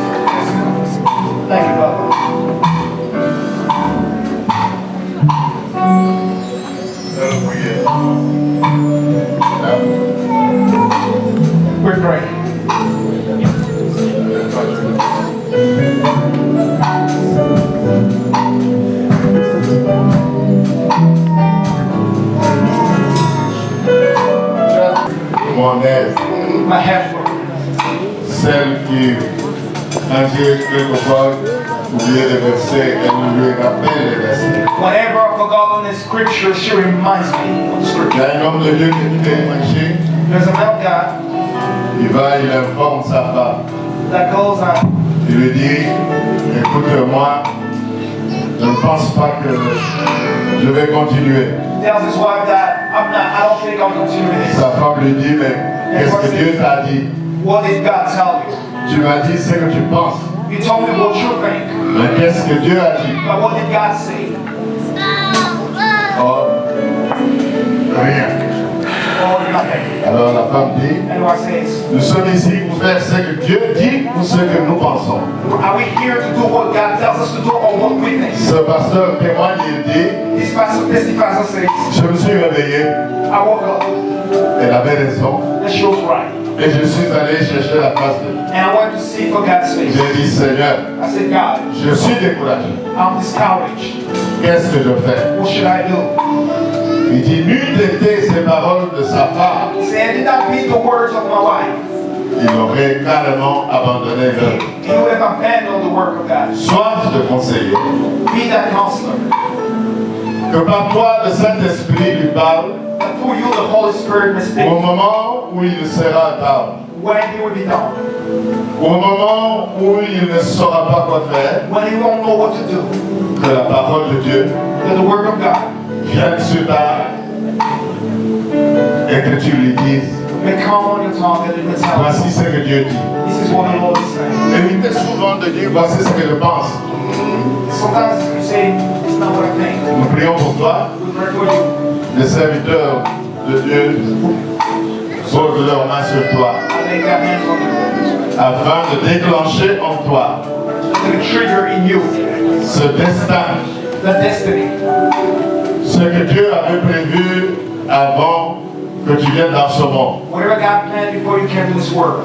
Thank you, brother. We're praying. Mon aise, My helper. celle qui, quand j'ai quelquefois oublié les versets, elle lui rappelle les versets. Whenever I've forgotten the scripture, she reminds me of the Il y scripture. a un homme de Dieu qui fait marcher, There's a man of God il va, il informe sa femme. that goes on. Il lui dit, écoute-moi, je ne pense pas que je vais continuer. Tells his wife that I don't think I'll continue with this. Sa femme lui dit, mais qu'est-ce que Dieu t'a dit? What did God tell you? Tu m'as dit ce que tu penses. You told me what you think. Mais qu'est-ce que Dieu a dit? But what did God say? Oh, rien. Oh, nothing. Alors la femme dit, And what says? nous sommes ici pour faire ce que Dieu dit ou ce que nous pensons. Are we here to do what God tells us to do or what we think? Ce pasteur témoigne, il dit, This pastor testifies and says, je me suis réveillé, I woke up elle avait raison, and she was right. et je suis allé chercher la face de Dieu. And I went to seek for God's face. J'ai dit, Seigneur, I said, God, je suis découragé. I'm discouraged. Qu'est-ce que je fais? What should I do? Il dit, n'eût été ces paroles de sa femme, He said, did not be the words of my wife. il aurait carrément abandonné l'œuvre. He would have abandoned the work of God. Sois de conseiller, Be that counselor. que par toi le Saint-Esprit lui parle That through you the Holy Spirit may speak. au moment où il sera tard, When he will be done. au moment où il ne saura pas quoi faire, When he won't know what to do. que la parole de Dieu That the word of God vienne sur ta et que tu lui dises, may come on your tongue and it will tell voici ce que Dieu dit. This is what the Lord is saying. Évitez souvent de dire, voici ce que je pense. Sometimes you say, it's not what I think. Nous prions pour toi. We pray for you. Les serviteurs de Dieu posent leurs mains sur toi I lay their hands on you. afin de déclencher en toi To trigger in you ce destin, the destiny. ce que Dieu avait prévu avant que tu viennes dans ce monde. Whatever God planned before you came to this world.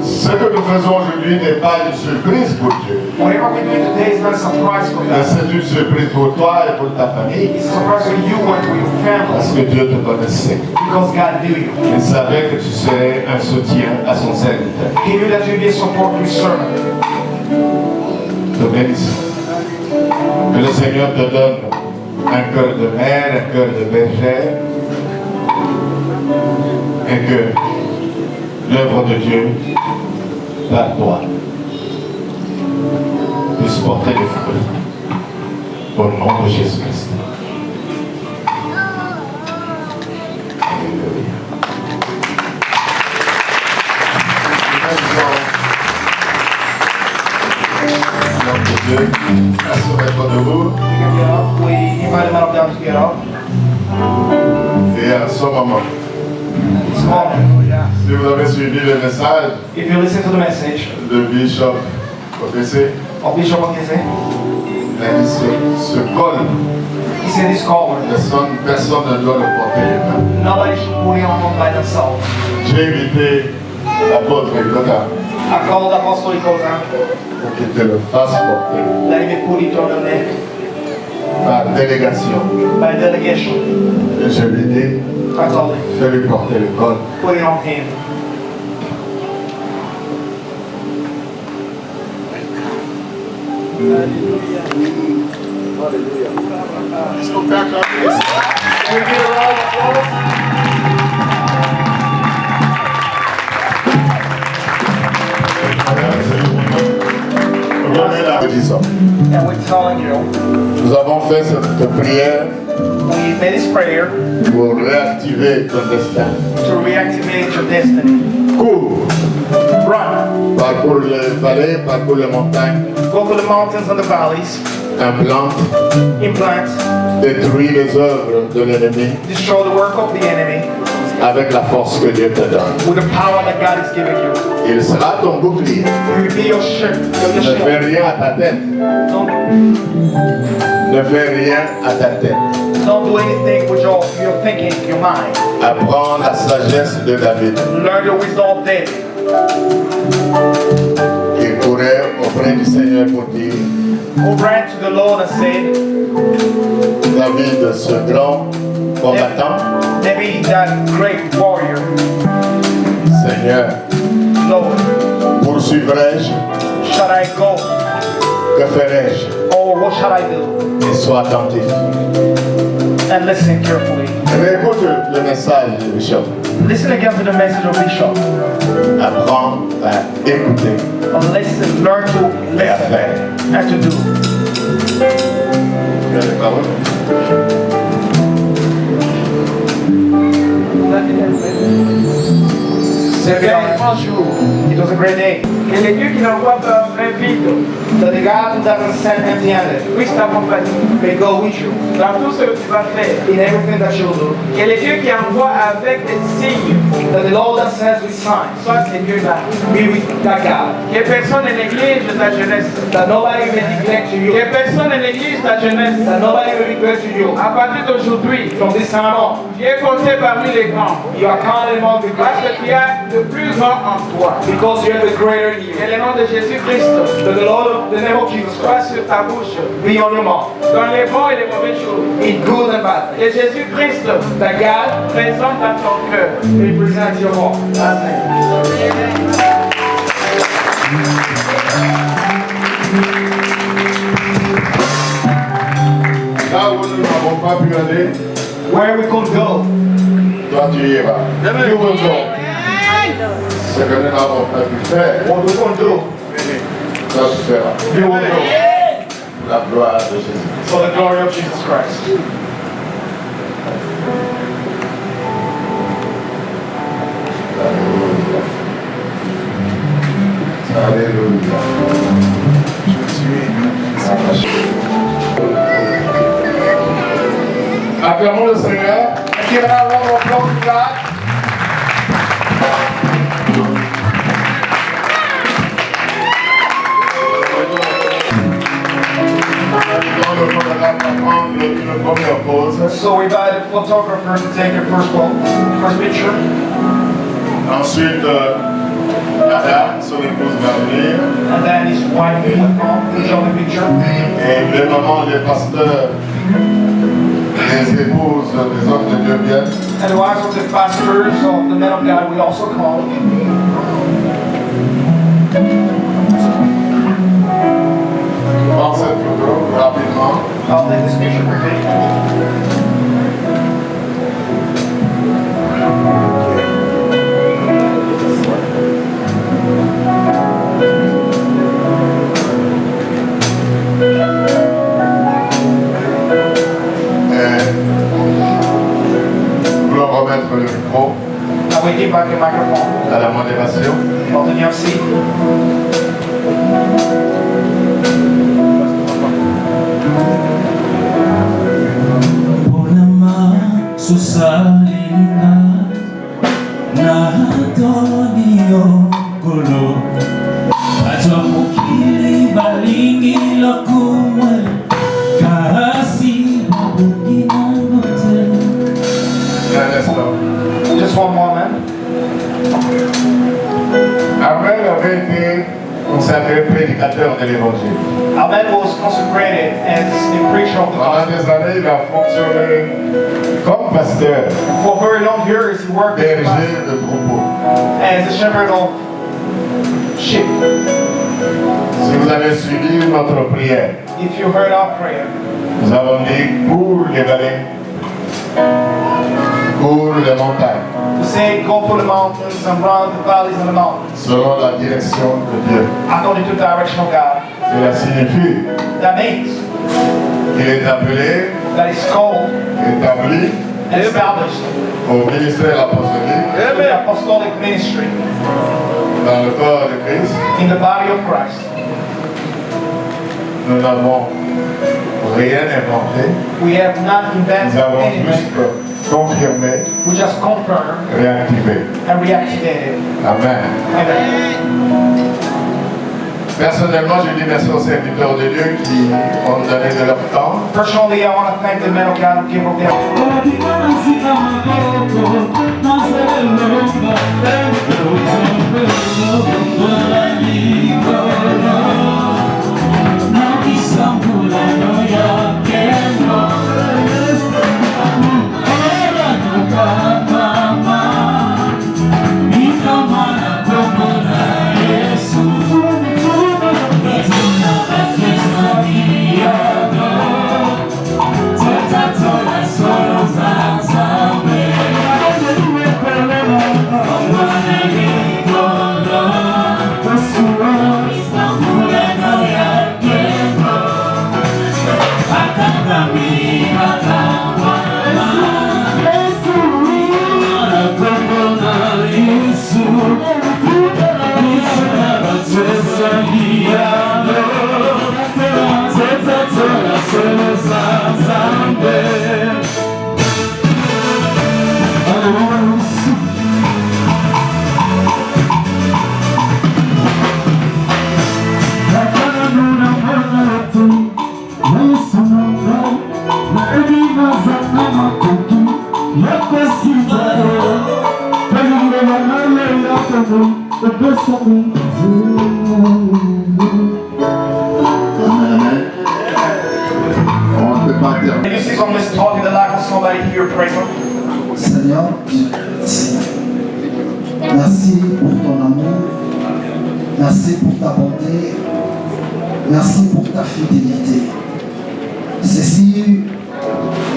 Ce que nous faisons aujourd'hui n'est pas une surprise pour Dieu. Whatever we're doing today is not a surprise for Mais God. c'est une surprise pour toi et pour ta famille. It's a surprise for you and for your Parce family. que Dieu te connaissait. Because God knew you. Il savait que tu serais un soutien à son serviteur. He knew that you'd be a support to his servant. Te bénisse. Que le Seigneur te donne un cœur de mère, un cœur de bergère. Et que l'œuvre de Dieu par toi puisse porter des fruits au nom de Jésus-Christ. Alléluia. Au nom de Dieu, assurez-toi de vous. You can get up. We invite the man of God to get up. Et à ce moment, It's moment. si vous avez suivi le message If you listen to the message de Bishop Professeur, of Bishop Okeze, il a dit ce col, he said this collar, personne ne doit le porter. nobody should put it on by themselves. J'ai invité l'apôtre Ilota I called Apostle Ikoza, pour qu'il te le fasse porter let him put it on the neck par délégation. by delegation. Et je lui dis, I told him, fais-lui porter le col. put it on him. Let's go back up. We give a round of applause. And we're telling you, Nous avons fait cette prière we made this prayer pour réactiver ton destin. to reactivate your destiny. Cours, Run. parcours les vallées, parcours les montagnes, Go to the mountains and the valleys. implante, Implant. détruis les œuvres de l'ennemi Destroy the work of the enemy avec la force que Dieu te donne. with the power that God is giving you. Il sera ton bouclier. You will be your shield. Ne Your fais shield. rien à ta tête. Don't, Ne fais rien à ta tête. don't do anything with your thinking, your mind. Apprends la sagesse de David. Learn the wisdom of David. Il courait auprès du Seigneur pour dire, Who ran to the Lord and said, David, ce grand combattant, David, that great warrior, Seigneur, Lord, poursuivrai-je? shall I go? Que ferai-je? Or what shall I do? Et sois attentif. And listen carefully. Réécoute le message du bishop. Listen again to the message of Bishop. Apprends à écouter And listen, learn to et à listen faire. and to do. Tu as les paroles? C'était un grand jour. It was a great day. Et le Dieu qui n'envoie pas un vide That the God who doesn't send empty-handed puisse t'accompagner may go with you dans tout ce que tu vas faire. in everything that you do. Et le Dieu qui envoie avec des signes, That the Lord that sends with signs soit ce Dieu-là. be with that God. Que personne ne néglige ta jeunesse. That nobody will neglect you. Que personne ne néglige ta jeunesse. That nobody will neglect you. À partir d'aujourd'hui, From this time on, tu es compté parmi les grands. you are counted among the Parce great que tu as le plus grand en toi. because you have the greater in you. Et le nom de Jésus-Christ That the Lord of the name of Jesus soit Christ sur ta bouche. be on your mouth Dans les bons et les mauvais jours. in good and bad things. Et Jésus-Christ That God présente dans ton cœur. represents your heart. Amen. Là où nous n'avons pas pu aller, Where we could go, toi tu iras. you will go. Ce que nous n'avons pas pu faire, What we can do, toi tu feras. you will do. La gloire de Jésus. For the glory of Jesus Christ. Alléluia. Acclamons le Seigneur. Give it a round of applause to God. So we invited photographers to take their first picture. Ensuite, madame, son épouse va venir. And then his wife will come to show the picture. Et le moment où les pasteurs, les épouses des hommes de Dieu viennent. And the wives of the pastors of the men of God will also come. Prends cette photo rapidement. I'll take this picture quickly. Remettre le micro I will give back the microphone. à la modération. Anthony, merci. Bonama susalina na Antonio Kolo Atwa mukili balingi lokumwe kasi babukina note. Just one moment. Abel avait été consacré prédicateur de l'évangile. Abel was consecrated as a preacher of the Pendant gospel. des années, il a fonctionné comme pasteur, For very long years, he worked as a berger pastor, de troupeau. as a shepherd of sheep. Si vous avez suivi notre prière, If you heard our prayer, nous avons dit pour les vallées, pour les montagnes, we say, go for the mountains and run the valleys and the mountains, selon la direction de Dieu. according to the direction of God. Cela signifie That means qu'il est appelé, that is called établi and established au ministère apostolique to the apostolic ministry dans le corps de Christ. in the body of Christ. Nous n'avons rien inventé, We have not nous invented avons anything. juste confirmé, We just confirm réactivé. and reactivated. Amen. Amen. Personnellement, je dis merci aux serviteurs de Dieu qui ont donné de leur temps. Personally, I want to thank the men of God who gave up their On ne peut pas dire. Can you see someone is talking the life of somebody here present? Seigneur, merci. Merci pour ton amour. Merci pour ta bonté. Merci pour ta fidélité. Ceci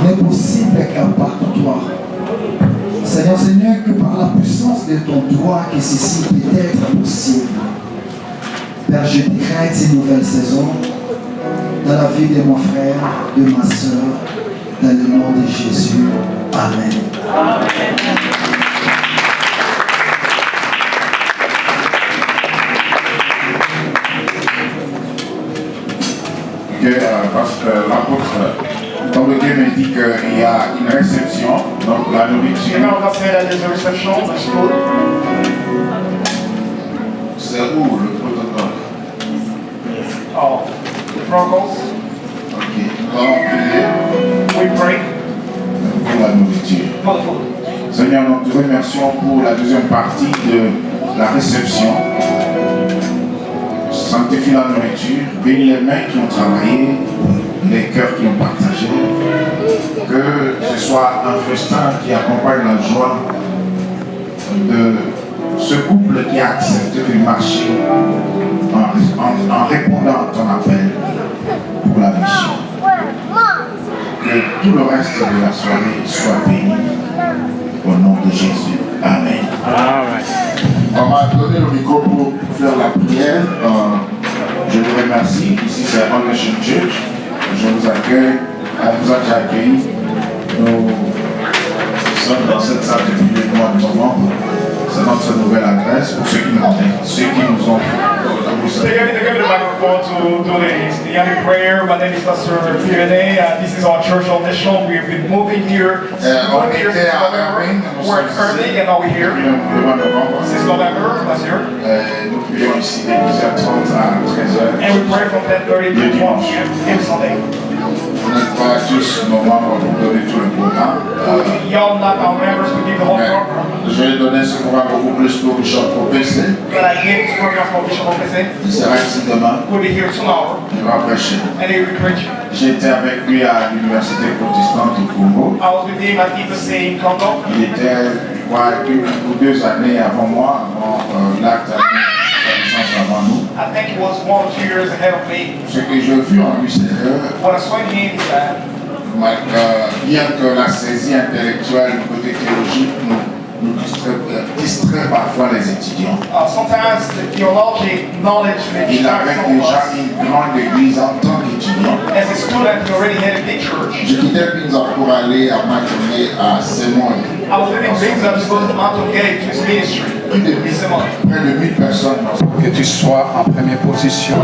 n'est possible qu'à part toi. Seigneur, que par la puissance de ton droit que ceci peut être possible. Père, je décrète ces nouvelles saisons dans la vie de mon frère, de ma soeur, dans le nom de Jésus. Amen. que l'apôtre, comme Dieu me dit qu'il y a une réception, donc la nourriture. Amen. God said that there's a reception, there's food. C'est où le protocole? Oh, the protocols. Ok, nous allons prier We pray pour la nourriture. for the food. Seigneur, nous te remercions pour la deuxième partie de la réception. Sanctifie la nourriture, bénis les mains qui ont travaillé, les cœurs qui ont partagé. Que ce soit un festin qui accompagne la joie de ce couple qui a accepté de marcher en répondant à ton appel pour la mission. Que tout le reste de la soirée soit béni au nom de Jésus. Amen. On m'a donné le micro pour faire la prière. Je vous remercie. Ici c'est On Nation Church. Je vous accueille. On vous a déjà accueilli. Nous sommes dans cette salle depuis le mois de novembre. C'est notre nouvelle adresse pour ceux qui nous ont. They gave me the microphone to do the young prayer. My name is Pastor Fione. This is our church on mission. We've been moving here. On était à Irving. We're at Irving and now we're here. Le mois de novembre. Since November last year. Nous prions ici de 10h30 à 13h. And we pray from 10:30 to 12 p.m. every Sunday. Vous n'êtes pas tous nos membres pour donner tout le programme. Y'all not our members to give the whole program. Je vais donner ce programme beaucoup plus pour Bishop Popese. But I gave this program for Bishop Opese. Il sera ici demain. We'll be here tomorrow. Il va prêcher. And he will preach. J'étais avec lui à l'université protestante du Congo. I was with him at ITC in Congo. Il était, je crois, 1 ou 2 années avant moi, avant l'acte sa licence avant nous. I think he was 1 or 2 years ahead of me. Ce que j'ai vu en lui, c'est que, What I saw in him is that bien que la saisie intellectuelle du côté théologique nous distrait parfois les étudiants, sometimes the theology knowledge may il avait distract some of déjà us. une grande église en tant qu'étudiant. As a student, he already had a big church. Je quittais Pinza pour aller à Matonné à Semoy. I was living things that was going to Mountain Gate to his ministry. Près de 1000 personnes. Que tu sois en première position.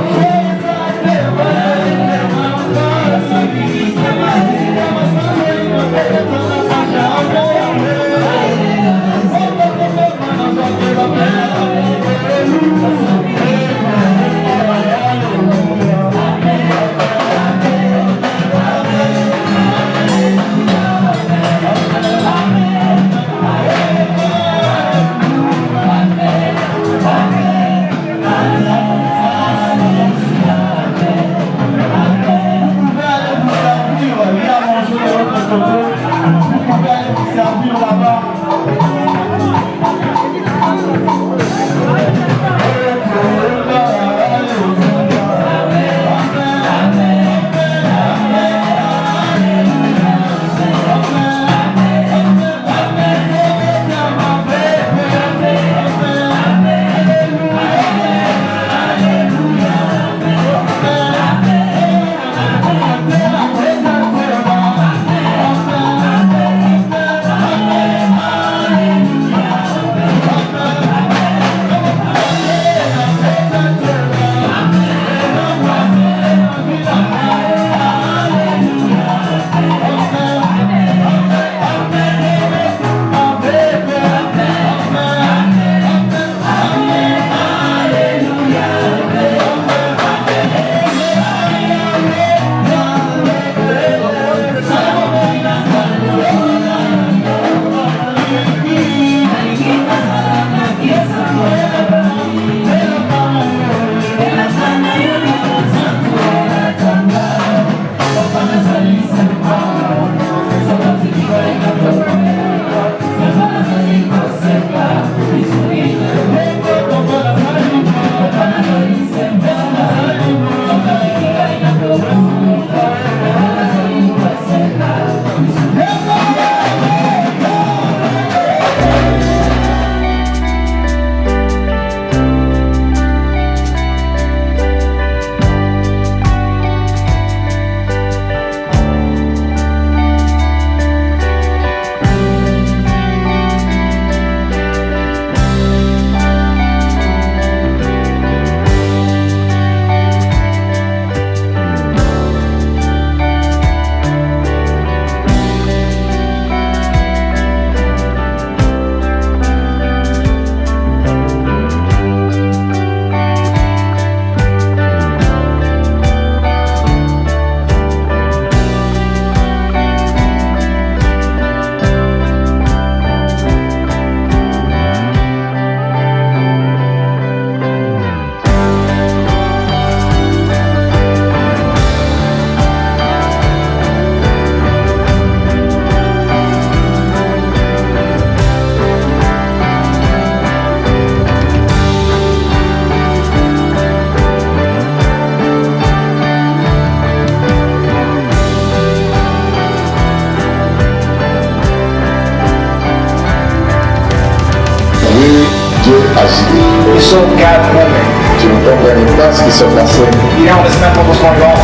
comprenais pas ce qui se passait You don't understand what was going on.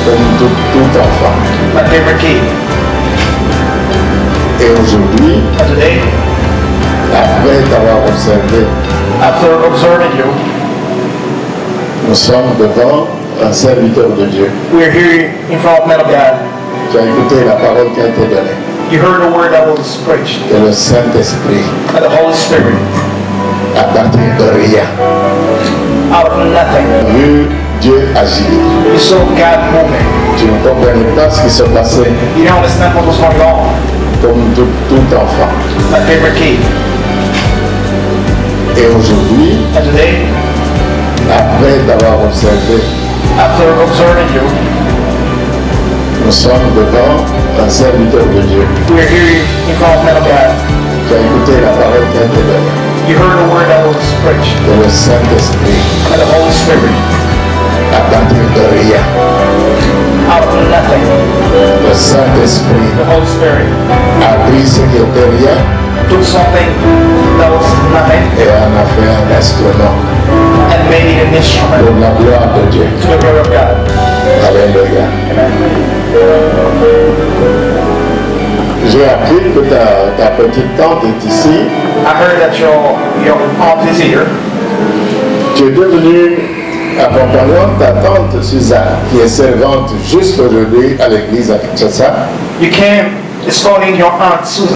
comme tout enfant. My favorite kid. Et aujourd'hui, And today, après t'avoir observé, after observing you, nous sommes devant un serviteur de Dieu. we're here in front of men of God. Tu as écouté la parole qui a été donnée. You heard the word that was preached. Et le Saint-Esprit, And the Holy Spirit, à partir de rien, out of nothing, vu Dieu agir. you saw God moving. Tu ne comprenais pas ce qui se passait You don't understand what was going on. comme tout enfant. My favorite kid. Et aujourd'hui, And today, après t'avoir observé, after observing you, nous sommes devant un serviteur de Dieu. we're here in front of men of God. Tu as écouté la parole qui a été donnée. You heard the word that was preached. Et le Saint-Esprit, And the Holy Spirit, à partir de rien, out of nothing, le Saint-Esprit the Holy Spirit a pris ce qui était rien took something that was nothing et en a fait un instrument and made it an instrument pour la gloire de Dieu. to the glory of God. Alléluia. J'ai appris que ta petite tante est ici. I heard that your aunt is here. Tu es devenue accompagnante de ta tante Suzanne, qui est servante juste aujourd'hui à l'église à Kinshasa. You came escorting your aunt Susan